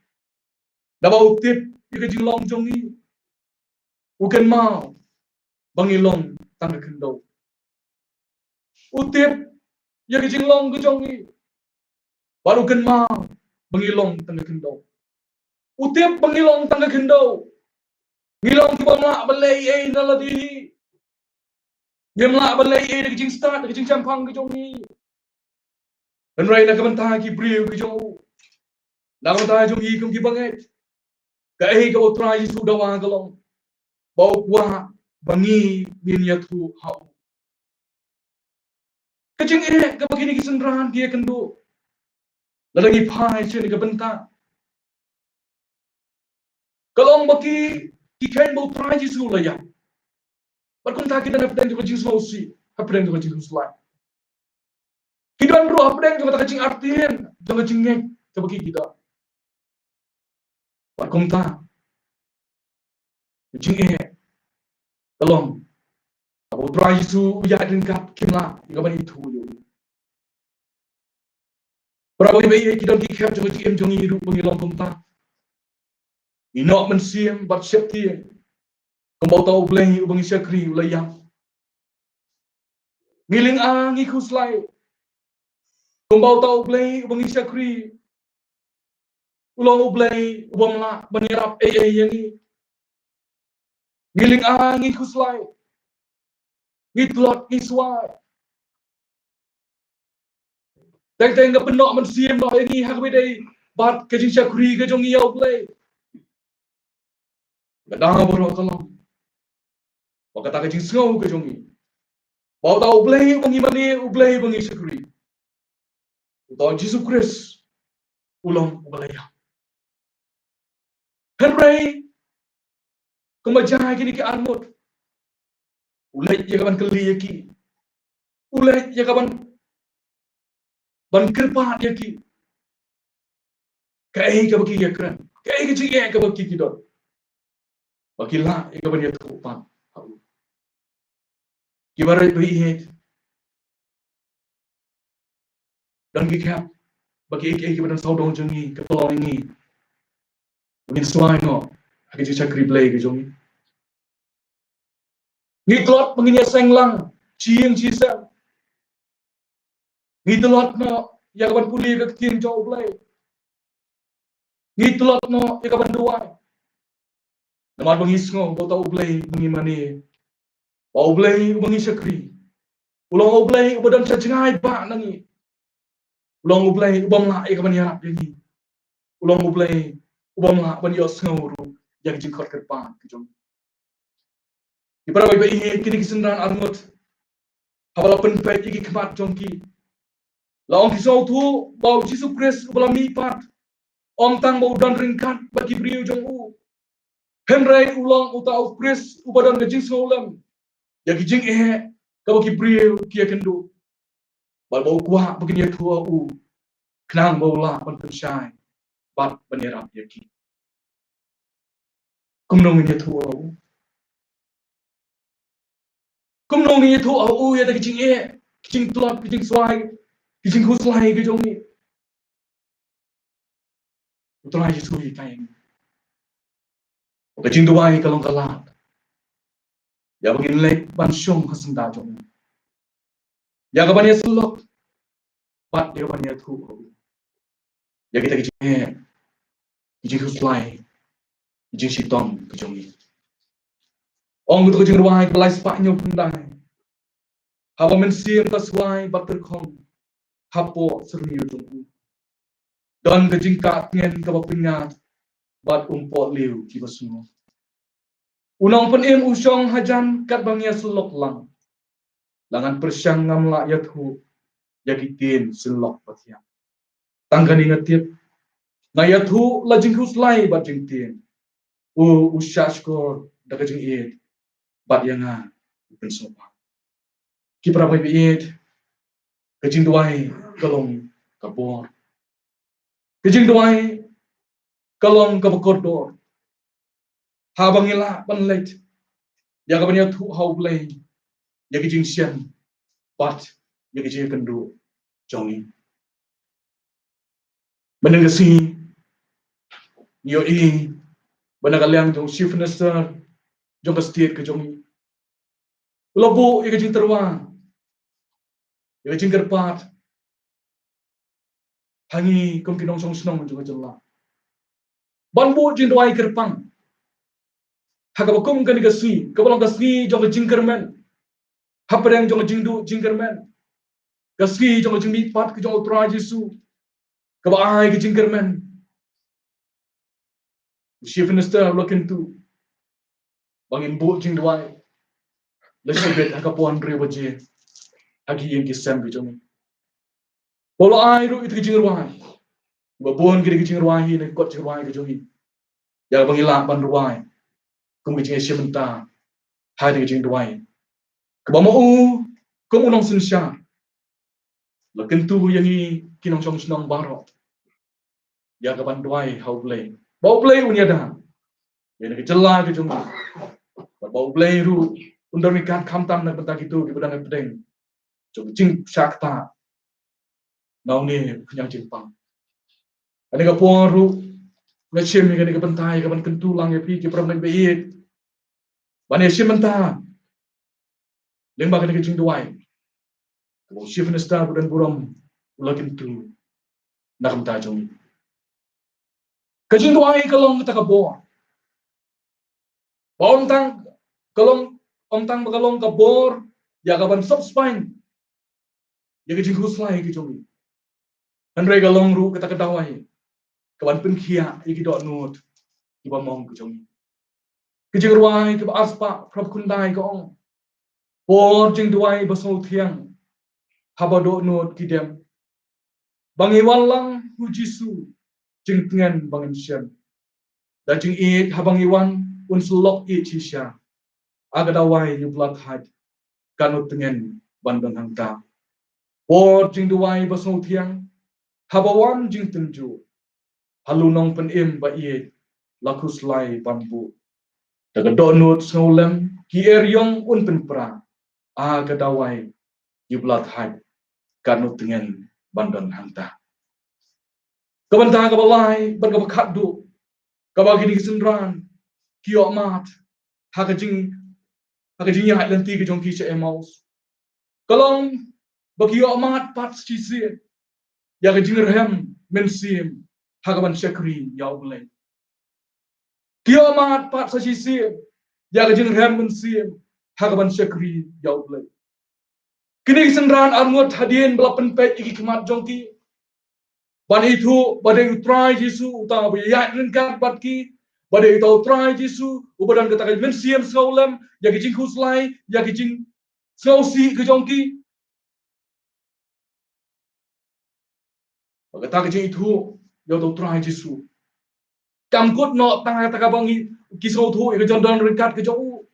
da ba utip ya kijing long jongi uken mau bangilong tang kendo utip ya kijing long ke jongi baru ken mau bangilong tang kendo utip bangilong tang kendo ngilong ki bang balai ai na ladi ngem la balai ai de kijing start de kijing champang ke jongi dan rai na kabanta ki briu ke jongi Nang ta jong i kum ki banget. Ka ka utra Yesu dawa galong. Bau kwa bangi min ya tu hau. Kajing ka begini kisendran dia kendo. Lalangi pai chen ka benta. Kalong baki ikan bau utra Yesu layang. Bakun ta kita na pedang jo Yesu si. Pedang jo Yesu lai. Kidan ro pedang jo ta kacing artien. Jo kacing ngek ka bagi kita. Bakun ta kacing kalong Abu Trai Yesu ya din kap kimla igaban itu yo. Prabowo ibe kita di kap jo jim jong iru pengilong kumta. Inok mensiam bat septi. Kembau tau bleng ubang syakri ulayang. Ngiling angi kuslai. Kembau tau bleng ubang syakri. Ulang bleng ubang la banirap yangi. Ngiling angi kuslai. Ngitlot ngiswai. Teng ga penok mensiam no yangi hakbedai bat kajing syakri ka jong iau bleng. Gadang boro kalong. Wakata kajing sngau ka jong i. Bau tau bleng bangi mani ubleng bangi syakri. Utau Jesus Christ ulang ubalaya. Henry kemajai kini ke anmut. Ulai ya kaban keli yaki. Ulai ya kaban ban kerpat yaki. Kai ka baki ya kran. Kai ka cik ka baki kidot. Baki la ya kaban ya tupan. Kibarai beri het. Dan kikap bagi iki badan saudong jengi ke pulau ini. Mungkin suai no. Aki cik kriblay ke jongi. Ngitlot menginya senglang. Ciing cisang. Ngitlot no. Ya kapan puli ke kieng jauh blay. Ngitlot no. Ya kapan duai. Naman bangis ngo. Bau tau blay. Mengimani. Bau blay. Bangis syakri. Ulang blay. Badan cacengai bak nangi. Ulang blay. Ubang la. Ya kapan yarap yangi. Ulang blay. Ubang la. Ban yos ngawuru. Yang jingkot kerpan. Kejong. Ipara bayi ini kini kesendaran armut. Habala penpet iki kemat jongki. Laong kisau tu bau Jesus Christ ubala mipat. Om tang bau dan ringkat bagi beriu jong u. Henry ulang utau Christ ubadan gejing saulam. Ya gejing kabagi beriu kia kendo. Bal bau kuah begini tua u. Kenang bau la ban pensyai. Bat banirap yaki. Kumnong ini tua u. Kumnong ini tua u ya da gejing tulat gejing suai. Gejing kuslai gejong ni. Utolai Yesus kain. Gejing duai kalong kalat. Ya begin lek ban syong hasenda jong. Ya kaban ya selok. Bat ya kaban ya tu. Ya kita gejing kuslai. Gejing sitong gejong ni. Ong tu gejing duai kelai sepaknya pendai. Haba mensiam kaswai bat terkong. Hapo serius jong. Dan gejing katngen kabapingat. Bat umpot liu kiba semua. Unang penim usong hajan kat bangya selok lang. Langan persyang ngam la yathu. Yagitin selok patiak. Tanggan ingatip. Ngayathu la jingkus lai bat jingtin. Usyashkor da gejing it. Bat yanga. Upen sopa. Kipra bai biit. Gejing duai kalong kabor. Gejing duai kalong kabakodor. Habang ila panlet. Ya kabanya tu hau blay. Ya gejing sian. Bat ya gejing kendu jongi. Menengasi yo i banagaliang jong chief minister jong ka state ke jongi. Lobo ya gejing terwa. Ya gejing kerpat. Hangi kum kinong song senong juga jela. Banbu jing doai kerpang. Hakabakum kan digasi, kabalang gasi jong jingkermen. Hapreng jong jingdu jingkermen. Gasi jong jingmi pat ke jong ultra Jesu. Kabai ke jingkermen. Chief Minister look into bangin bu jing duai. Let's bet hakapuan rewaje hagi yang kisam bijong. Polo ai ru itu jing ruai. Babon gidi jing ruai ni kot jing ruai bijong. Ya bangila ban ruai. Kum jing siamenta hai di jing duai. Kebamu kum unong sinsya. Look into yang ni kinong chong sinong baro. Ya kaban duai how play. Bau play unya dah. Yang ni jelas bijong. Bau play ru undang ikan kamtam nak bentak itu di bedang pedeng. Jom jing sakta. Nau ni kenyang Jepang. Ani ka puang ru na chem ni ka bentai ka ban kentu lang ya pi ki pram nang beit. Ban ya menta. Leng ba ka jing duai. Ko chief minister budan buram ula kentu. Na kam ta jom. Ka jing duai ka long ta ka bo. Ba om tang kalong om tang ba kalong ka bor ya ka ban sub spine. Ya ka jing huslai ki jom. Andre ka long ru ka ta ka dawai. Kawan penkia iki dok nut iba mong ku jong kijing ruai ke aspa prab kundai ko ong por jing duai basol thiang haba dok nut kidem bangi walang hu jisu jing tengan bangin syam da jing it habang iwan un selok it chisya aga dawai yu blat had kanut tengan bandon hangta por jing duai basol thiang haba wan jing tenju halunong penim ba iet lakus lai bambu daga donut snolem ki eryong un penpra a gadawai yublat had kanut dengan bandon hanta kabanta kabalai berkabakat du kabagini kisendran kiok mat hakajing ya lenti ke jongki che emaus kalong bakiok mat pat sisi ya kajing rehem mensim hagaban syakri ya ulai kiamat pat sa sisi ya kajing rehem mensim hagaban syakri ya ulai kini kisendran arngot hadien belapen pet iki kemat jongki ban itu badai utrai jisu utama ya lengkap batki badai itu utrai jisu ubadan katakan mensim saulam ya kajing huslai ya kajing sausi ke jongki kata kajing itu ya utrai jisu kamkut no tanga taka bangi kisau thu ke jondan rekat ke jau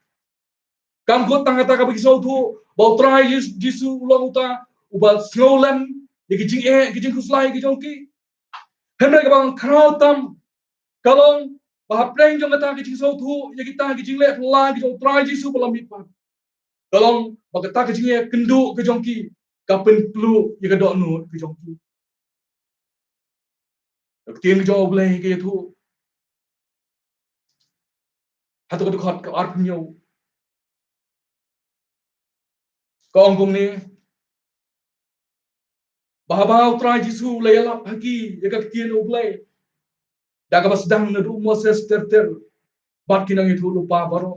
kamkut tanga taka kisau thu bau trai jisu ulang uta ubal snowlam ye kijing kuslai ke jongki hemre ke bang krautam kalong bahapreng jong kata kijing sau thu ye kita kijing le la ke jau trai jisu balam mipat kalong bagata kijing ye kendu ke jongki kapen plu ye ke dok nut ke jongki tiang jau blai ke thu hatu ko khot ka ar pnyo ko ongkum ni bahaba utrai jisu layala haki ya ka tien oblai daga basdang na du moses ter bat kinang itu lupa baro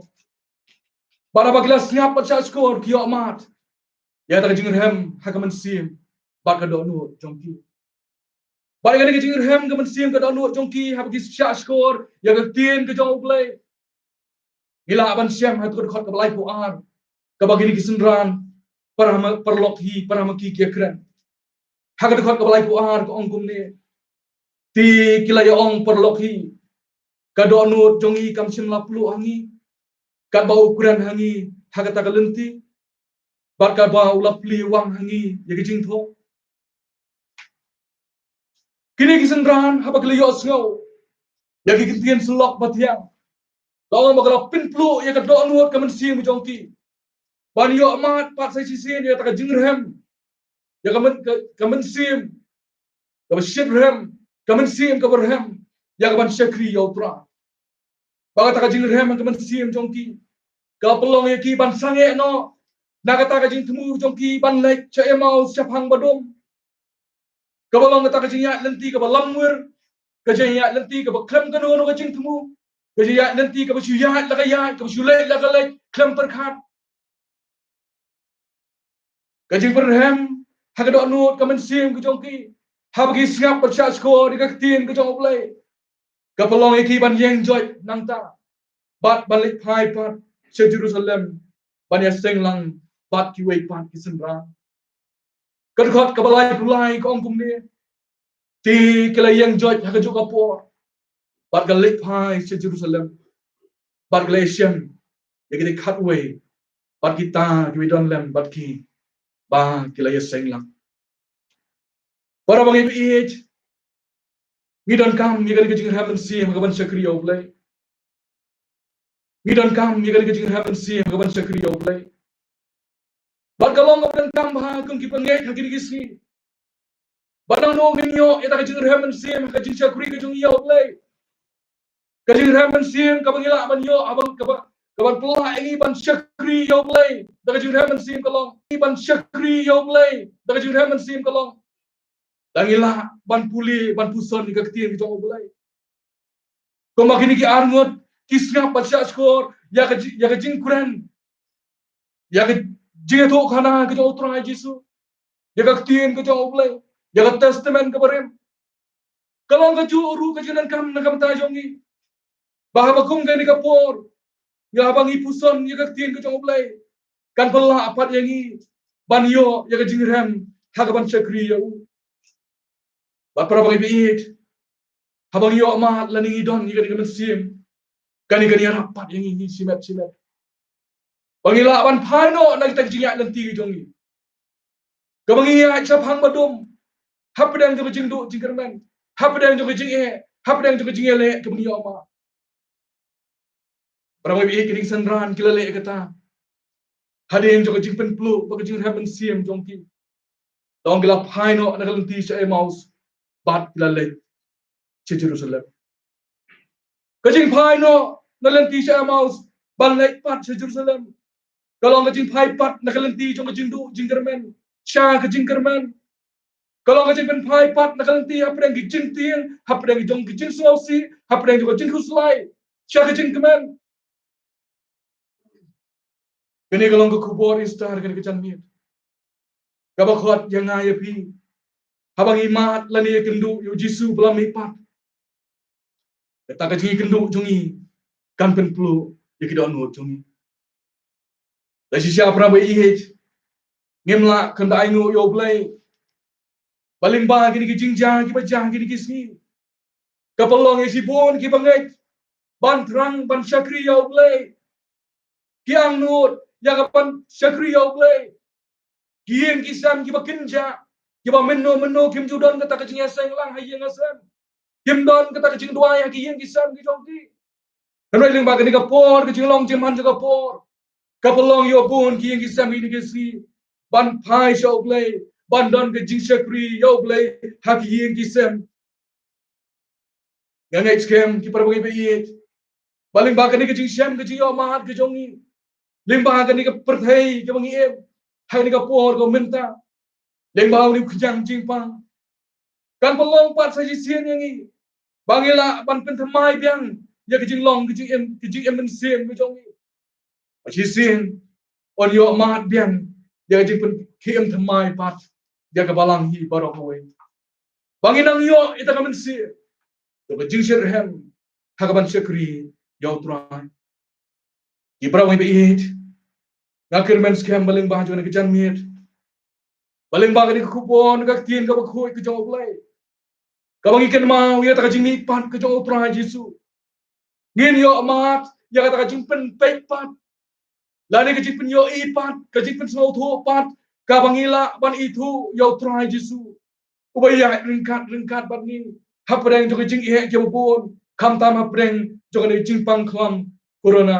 bara bagla siap pat skor kio mat ya ta jingir hem hakaman sim bat ka donu jongki bara ga jingir hem ga man sim ka donu jongki ha bagi skor ya ka tien ka jong oblai gila ban siam hatu ko khot ka balai pu ar ka bagi ni kisendran perlokhi paramaki kia keren haga dekat kebalai puar ke ongkum ni ti kila ya ong perlokhi kado nut jongi kam sim laplu hangi kat bau ukuran hangi haga tak lenti bat ka bau lapli wang hangi ya kijing tho kini kisendran haba kila yo sngo ya kitien selok batiang lawan bagala pinplu ya kado nut kam sim jongki ban yo mat pat sai sisi ya tak jingrehem ya kamen sim kamen shibrem kamen sim kaberhem ya kaman syakri ya utra baga tak jingrehem kamen sim jongki ka pelong ya ki ban sange no naga tak jing temu jongki ban lek cha emau syapang badom ka pelong tak jing ya lenti ka balamwer ka jing ya lenti ka baklem ka no ka jing temu ka jing ya lenti ka basyu ya la ka ya ka basyu le la ka le klem perkhat ka jing berhem haga dok nut kamen sim ke jongki ha bagi siap percaya skor di ka tien ke jong play kapalong iki ban yeng joy nangta bat balik phai pat se Jerusalem ban ya seng lang bat ki wei pat ki senra kan khot kabalai pulai ko ong kum ni ti kala yeng joy ha ka juga por bat galik phai se Jerusalem bat galatian ya ki khat wei bat kita ki don lem bat ki ba kila ya seng lang para bang ibi mi don kam mi gani kajing heaven see ma ban sakri oblay mi don kam mi gani kajing heaven see ma ban sakri oblay bat galong ban kam ba kung ki pangai hakiri kisi banang no nginyo ita kajing heaven see ma kajing sakri kajing ya oblay kajing heaven see ka bangila ban yo abang ka kaban pula ini ban sakri ya oblay da kajing heaven see kalong ban sakri ya oblay da kajing heaven see kalong Dangila ban puli ban puson ni kaktir kita oblay. Kau makin ki arngot kisnya baca skor ya ke jing Quran ya ke jing tu khana ke jo utrai Yesus ya kaktir ke jo oblay ya ke testament ke barem. Kalau ke ju uru ke jinan kam ta jongi. Bah bakum ke ni kapor ya bangi puson ya kaktir ke jo oblay. Kan pela apat yangi ban yo ya ke jing ram hagaban sakri ya u. Bapra bagi biit habang yo ma laning idon ni gani sim gani rapat yang ini simet bangila ban phano na kita jinga nanti jongi gabangi ya chap hang badum hapdang jo jing do jingkerman hapdang jo jing hapdang jo jing le gabangi yo ma bagi biit kini sanran kilale kata hadeng jo jing pen plu bagi jing happen sim jongki dong gila phano na nanti sa maus bat kilale Jerusalem. Kajing phai no nalanti sa Emmaus balai pat sa Jerusalem. Kalau kajing phai pat nakalanti jong kajing du jingkerman sya kajing kerman. Kalau kajing pen phai pat nakalanti hapdang kajing tiang hapdang jong kajing Sulawesi hapdang jong kajing Kuslai sya kajing keman. Kini kalau ke kubur istar kini kejan mit. Kabakot yang ngaya pi habang imat lani kendu yu Jisu belam ipat. Kata kajing kendu jongi kan pen plu yikidon no jongi. Lasi siya prabu ihej ngemla kanda aingo yo blay baling ba gini kijing jang ki bajang gini kisni kapalong isi bon ki bangai ban terang ban syakri yo blay ki ang nut ya kapan syakri yo blay ki yang kisam ki bakinja ki ba menno kim judon kata kajing aseng lang hayeng asem kim don kata kajing dua ya ki yang kisam ki jongki kanai ling ba gini kapor kajing long jeman juga por kapalong yo bon ki yang kisam ini kisi ban phai show play ban don ke jing sakri yo play hak yin ki sem ngangai scam ki parbangi be yet baling ba kan ke jing sem ke jing yo mahat ke jongi ling ba kan ke perthai ke bangi em hai ni ka por ko minta ling ba ni khjang jing pang kan pelong pat sa jisien yangi bangila ban pen thamai biang ya ke jing long ke jing em men sem ke jongi jisien on yo mahat biang ya jing pen kiem thamai pat dia kebalang hi barok we banginang yo ita kamen si to jing sherhem hakaban sekri yo trai ibra we beit ngakir men scam baling ba jona kejan mit baling ba ni kupon ka tien ka khoi ke jong play ka bangi ken mau ya ta jing ni pat ke jong trai Jesu ngin yo amat ya ta jing pen pe pat lani ke jing pen yo i pat ke jing pen snow tho pat ka bangila ban itu yo trai Jesu ubaya ringkat bat ni hapreng jo jing e ke bon kam tam hapreng jo ne jing pang kham corona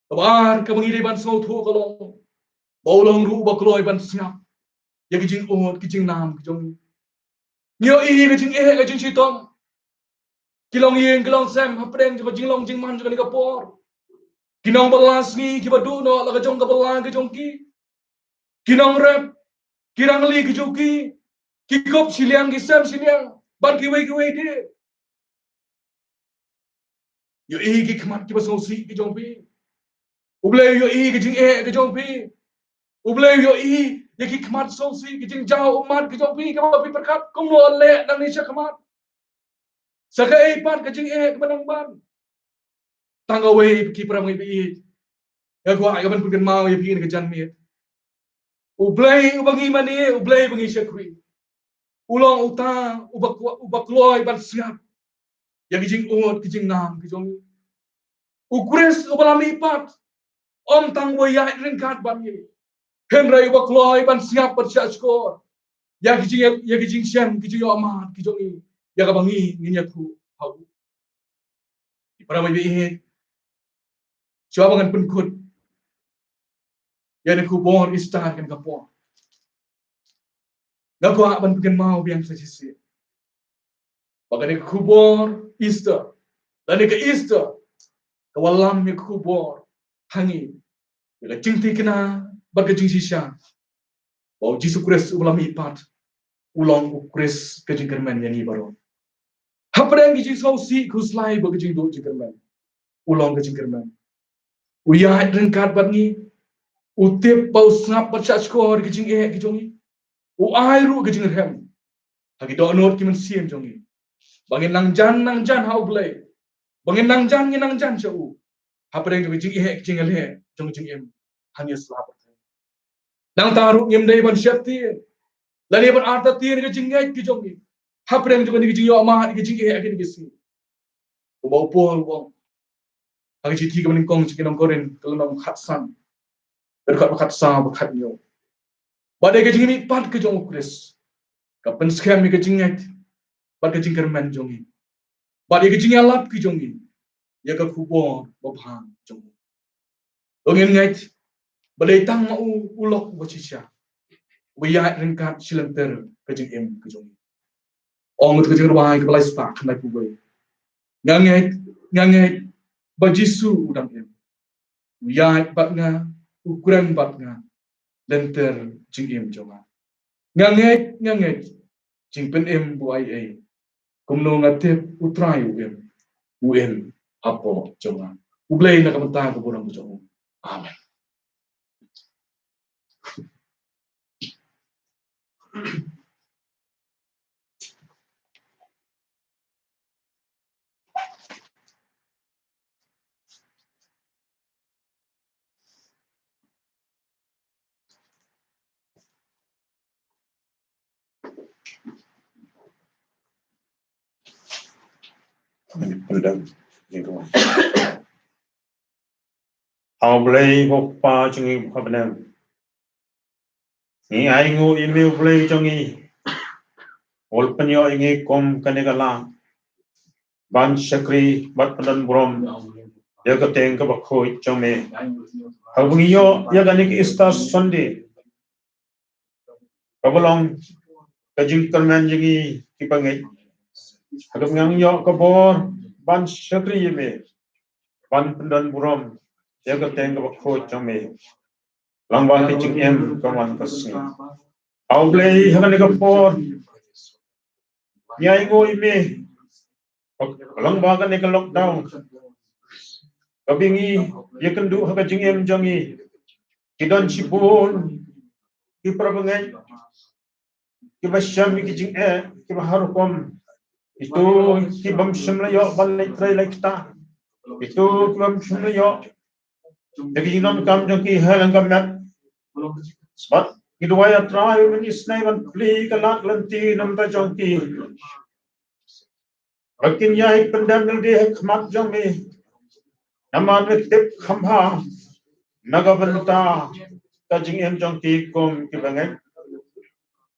kabar ka bangi ban snow tho kalong bolong ru ba kloi ban snap ya ke jing ot ke jing nam ke jong nyo i ke jing e ke jing chitom kilong yen kilong sem hapreng jo jing long jing man jo ne ka por kinong balas ni ki badu no la ka jong ka balang ke jong ki kinong rep kirang li ki joki ki kop siliang ki sam siliang ban ki wei de yo i ki khamat ki baso si ki jong pi uble yo i ki jing e ki jong pi uble yo i ye ki khamat so si ki jing jao umat ki jong pi ka pi perkat kum lo le nang ni sha khamat Sakai pat kajing kebanang ban. Tanggawe ki pra ngai bi. Ya gua ai ban pun mau ya pingin kejan mi. Ublay ubangi mani ublay bangi syakri. Ulang utang ubak loy ban siap. Ya kijing uot kijing nam kijong. Ukres ubalami pat. Om tang wo ya ringkat ban ni. Henry ubak loy ban siap persia skor. Ya kijing siam kijing yo amat kijong ni. Ya kabangi nginya ku hau. Para mai bi. Coba bangan penkut. Ya ni ku bor istar kan kapor. Ngaku ban bikin mau biang sesi. Bagani kubor Easter. Dan ke Easter. Kawalam ni kubor hangi. Bila cinti kena berkejing sisa. Bau Yesus Kristus ulam ipat. Ulang Kristus kejing kermen yang ni baru. Apa yang kejing sausi kuslai berkejing do kermen. Ulang kejing kermen. Uya rengkat bangi. Utip bau snap percak skor kejing kejong ni. Airu kejing rem. Hagi do not kimen siem jong ni. Bangin nang jan hau blay. Bangin nang jan jauh. Apa yang kejing elhe jong jing em hanya selamat. Nang taruh ngem dai ban syafti. Lani ban arta tin kejing kejong ni. Apa yang kejing yo amah kejing akin gisi. Bau pol bang. Hagi citi ke meningkong cikin nang koren kalau nang khatsan. Berkat sa berkat nyo. Badai kejing ni pat kejong Kris. Kapan scam ni kejing Bad kejing kermen jong ni. Badai kejing alap kejong ni. Ya ka kubor babhang jong. Dongin ngait badai tang mau ulok bachisya. Biya ringkat silenter kejing em kejong. Ong tu kejing ruai ke balai spak nai pubai. Ngangait bajisu udang em. Biya batnga ukuran batnga lenter jing em jonga. Ngangait jing pen em buai ai. Kumno ngatep utrai UM apo jonga. Ublay na kamanta ko burang jonga. Amen. Pendam ni ruang. Au boleh hopa cungi pendam. Ni ai ngu email boleh cungi. Ol penyo ingi kom kanegala. Ban syakri bat pendan brom. Ya keteng ke bakoi cungi. Au bungiyo ya ganik Easter Sunday. Kabolong kajing kerman jingi kipangai. Agak ngang yo kabor ban syakri yeme. Ban pendan brom. Ya keteng ke bakoi cungi. Langba kecing em kawan kasih. Au boleh hakan kapor. Nyai ngoi me. Langba kan ke lockdown. Kabingi ya kendu hakan kecing em jangi. Kidan cibun. Kiprabangai. Kibasyam kecing kibaharukom. Itu kibam semla yo balai trai kita. Itu kibam semla yo. Jadi non kam jangi halang kamat. Sebab kedua ya terakhir menisnai ban beli kelak lenti nampak jongki. Akin yai pendam di hikmat jongmi. Nama metip khamha naga benta kajing em jongki kom kibangai.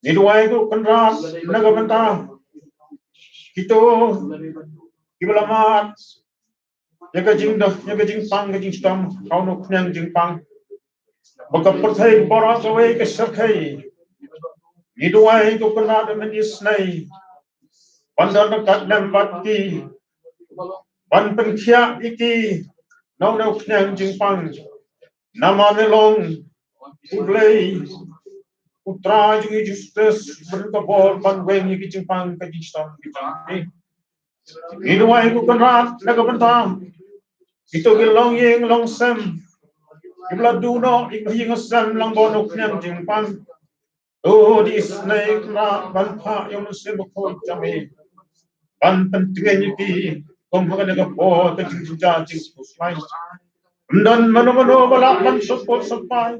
Ni dua itu kenrat naga benta. Kita kibalamat. Ya kajing pang kajing stam kau nuk nyang jing pang. Baka perthai boras away ke sakai. Iduai ko kenada menisnai. Bandar dekat dan bati. Ban pengkia iki. Nau knyang jingpang. Nama nelong. Ublay. Utra jungi justus. Berkabor ban weng iki jingpang kajistam. Iduai ko kenada nagabantang. Ito gilong yeng long sem. Ibla duno ikhi ngasam lang bonok nyang jingpang. Oh di snake na balpa yung sibukod kami. ban pentingnya di komponen ke po ke jing jing supply dan mano bala man support supply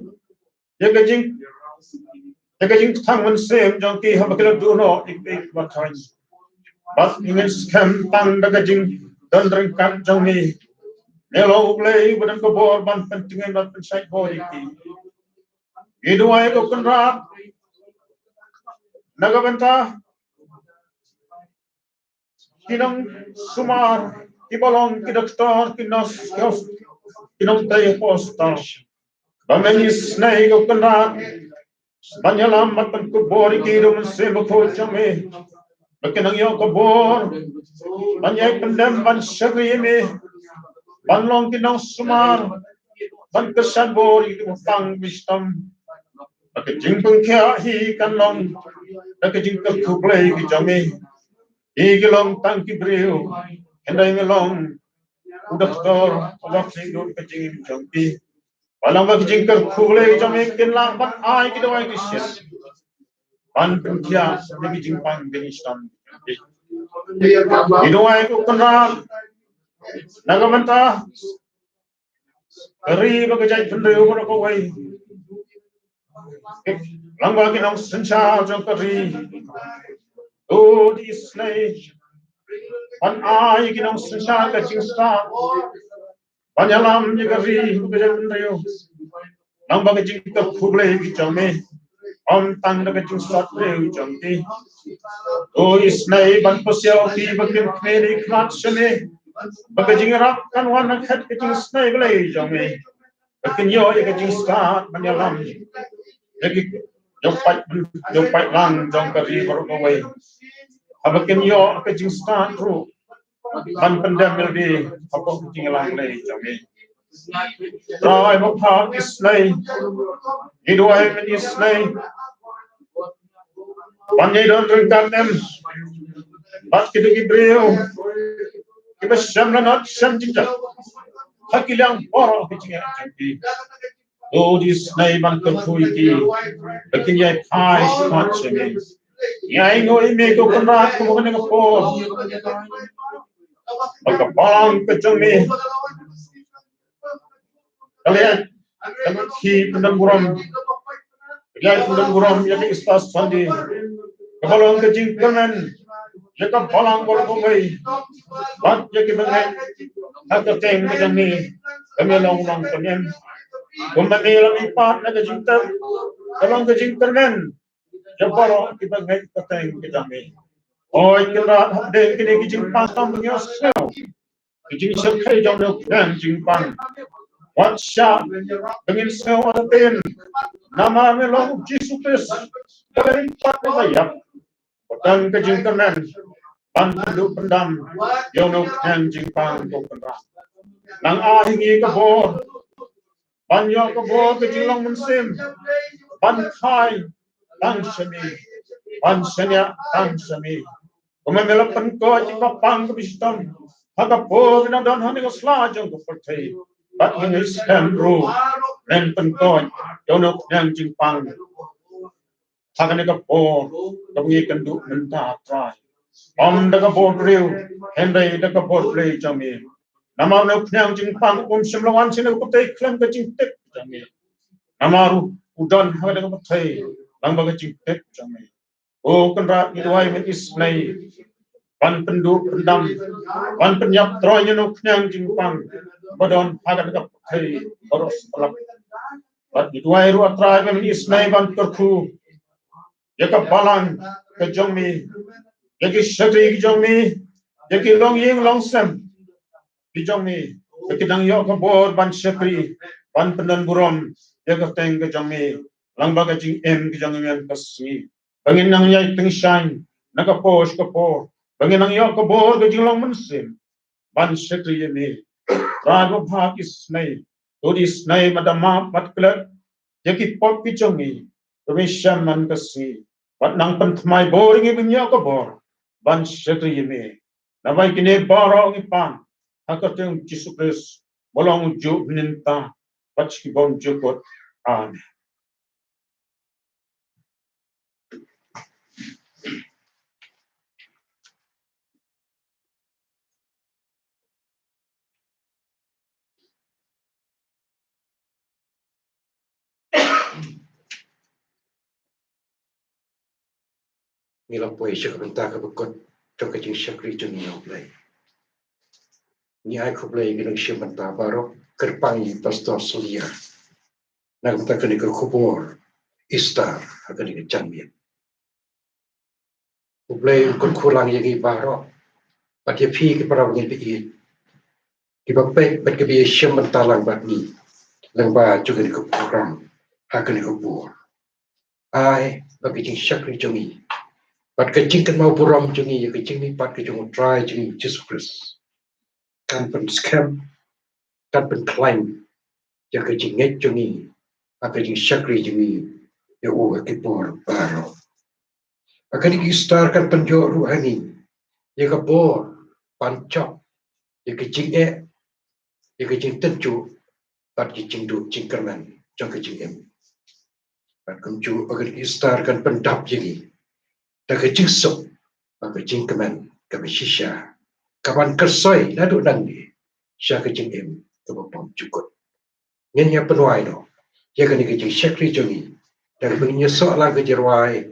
ya ke jing thang man sem jong ki ha bakal du no ik ba thai bas ingin scam tang da ke jing dan rengkat jong ni elo play badan ke bor ban pentingnya ban pensai bo iki itu ay ko kunrat nagabenta kinang sumar kibalong kidoktor kinong tay posta bamenis na ko kunrat banyalam matan ko bori kidum se mo ko chame bakinang yo ko bor banyay pendem ban shagri banlong kinang sumar ban kesan bori pang wisdom Jing pung kia hi kan long, nak jing ke kublai ki jami, hi ki long tang ki brio, hendai ngelong, doktor, wak sing dun ke jing jangki, walang bak jing ke kublai jami kin lang bat ai ki dawai ki shes, ban pung kia nak jing pang bin istam, hi dawai ku kenal, nagamenta, keri bak jai pendeu ko ko wai. Lang ba kinang sencha jang kari o di snai an ai kinang sencha ka jingsta banyalam ni kari ko jang rayo lang ba jing ka khuble ki jame om tang da jingsta reu jamti o di snai ban posyo ki bakin khmeri khat shane ba jing rak kan wan khat ki jing snai ble jame bakin yo ka jingsta banyalam lagi jompai lang jong kari baru kawai abakin yo ke jing stand ru ban pendam meldi apa jing lang lay jami trai mo pa islay hidwai men islay banjay don ringkan dem bat kidu gibreo kiba syam na not syam jinja hakilang oro jing jami do this nay ban kertui ki bakin yai pai smart chemi yai ngoi me ko kanat ko ne ko po baka palang ke chemi kalian ki pendan buram yai pendan buram ya ke istas sandi kabalong ke jingkamen ya ka palang bol ko mai bat ya ke bangai hakka teng ke jami kami long long kemen Kumani lang ipat na kajingter, kalong kajingter men, jabaro kita ngai kateng kita me. Oi kira hade kini kijing pasam punya sel, kijing serkai jauh nak dan jingpan. Watsya dengan sel aten, nama melong Jesus Kristus, kalian ipat na bayap. Patang kajingter men, pandu pendam, jauh nak dan jingpan ko pendam. Nang ahingi kabor. Banyak kebo kejilang musim, ban khai, ban semi, ban senya, ban semi. Kumemela penko jika pang kebistam, haka po binadon hani ko slajong ko pertai. Bat ini sembro, dan penko yonok yang jingpang. Haka ni kapo, kapungi kendu menta try. Daga po riu, hendai daga po riu jami. Nama nak nyang jingpang semlawan sini ko tay klan ka jingtek jami. Namaru udan hada ka patay lang baga jingtek jami. O kanra idway men isnay pan pendu pendam pan penyap troy nuk nyang jingpang badon hada ka patay boros palak. Pat idway ru atray men isnay pan kerku yaka balang ka jami yaki shagri jami yaki long ying long sem Bijami, ketinang yo kabor ban syakri, ban pendan burom, ya keteng kejami, langba kajing kejang yang kasih. Bangin nang yai teng shine, nakapos kapor, bangin nang yo kabor kajing long mensim, ban syakri yemi, rago bhag isnay, todi isnay madama matklat, yaki pop kijami, permission man kasih, bat nang pentmai boring ibin yo kabor, ban syakri yemi, nabay kine barong ipan, Hakateng Jesus Kristus bolong ujuk minta pachki bom jukot amen. Nila poi syaka benta ka bekot Toka jing syakri jung ni oblay. Ni ai kublay ginang syam benta baro kerpangi pastor Solia. Nak benta kani ke kubur istar akani ke janmian. Kublay kun kurang yagi baro. Pati pi ke para ngin pi. Ki bape bat ke bi syam benta lang bat ni. Lang ba juga ni ke program akani ke kubur. Ai bagi jing syakri jung ni. Pat kecing kan mau buram jungi ya kecing ni pat kecing try jungi Jesus Christ. Kan pen scam, kan pen claim ya kecing nget jungi, apa kecing syakri jungi ya ke por baro. Akan iki star kan penjo ruhani ya ke por pancok ya kecing ya kecing tenju pat kecing du cingkerman jang kecing em. Pat kunju akan iki star kan pendap jungi. Tak kecing sok apa cingkerman kabisisha. Kapan kersoi nadu nangi sya kecing em kebapam cukut ngenya penuai no ya kan kecing syakri jongi dan benginya soalan ke jerwai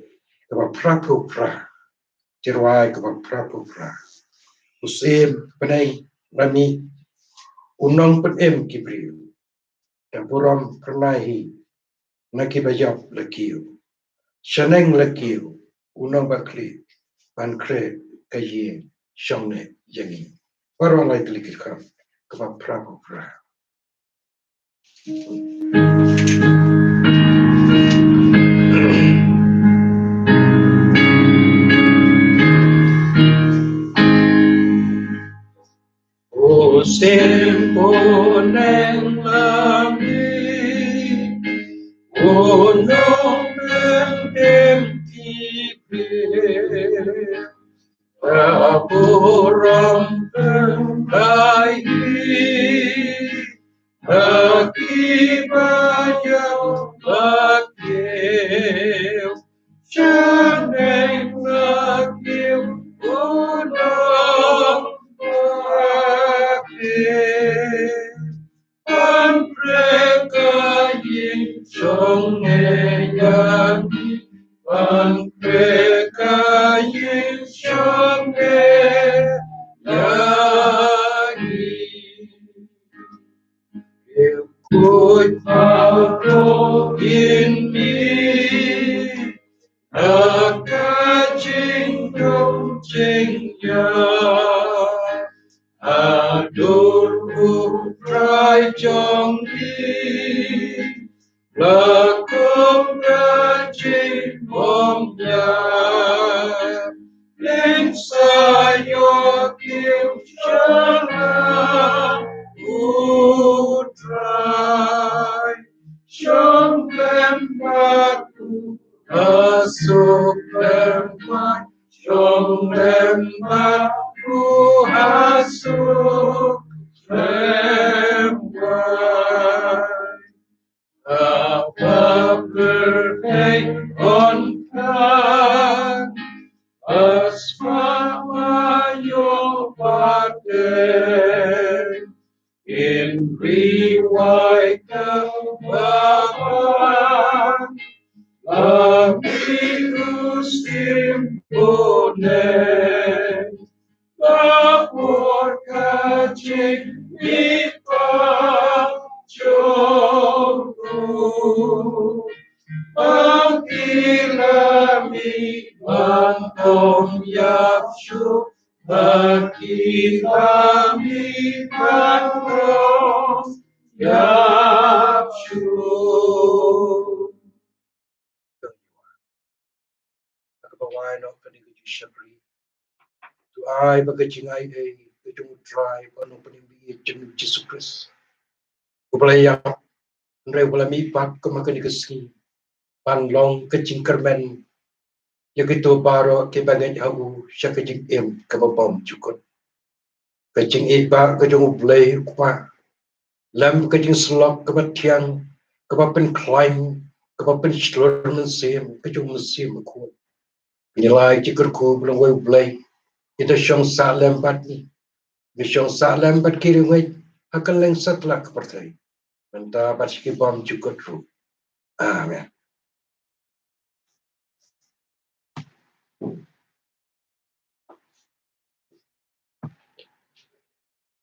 kebap prapu pra jerwai kebap prapu pra usim penai nami unang penem kibriu dan buram pernahi naki bajab lakiu syaneng lakiu unang bakli pankre kayi syongne yangi Baru lagi klikkan kebab prabu pra. O semponeng lami, o nomeng empire, Apuram pembayi, akibayang lakiw, syaneng lakiw, unang lakiw, panprekayin syongeyan, panprekayin syongeyan, Ikut aku ini akajing dong jingya adur utrai jonggi lakum kajing omnya ling sayo kim syala utrai syong lembatu asuk lembat syong lembatu asuk lembat apa berhei onkan asma yo paten in riwai kebapan Amirus imponen lapor kajing ipang jogu Pangkilami mantom yapsu Pangkilami mantom yapsu Nakabawai no kanikuji syabri Tu ai bagajing ai kejung try panu penimbi jenuh Jesus Christ Kuplayang Ndrai walami pat kemakan dikesi Panlong kecing kermen yang itu baru kebangan jauh syak kecing em kebabam cukut kecing iba kejung blay kupa lam kecing selok kematian kebapen climb kebapen slur mesim kejung mesim ku penilai cikerku belum way blay itu syong salam bat ni syong salam bat kiri way akan leng setelah kepertai mentah bat sikibam cukut ru amen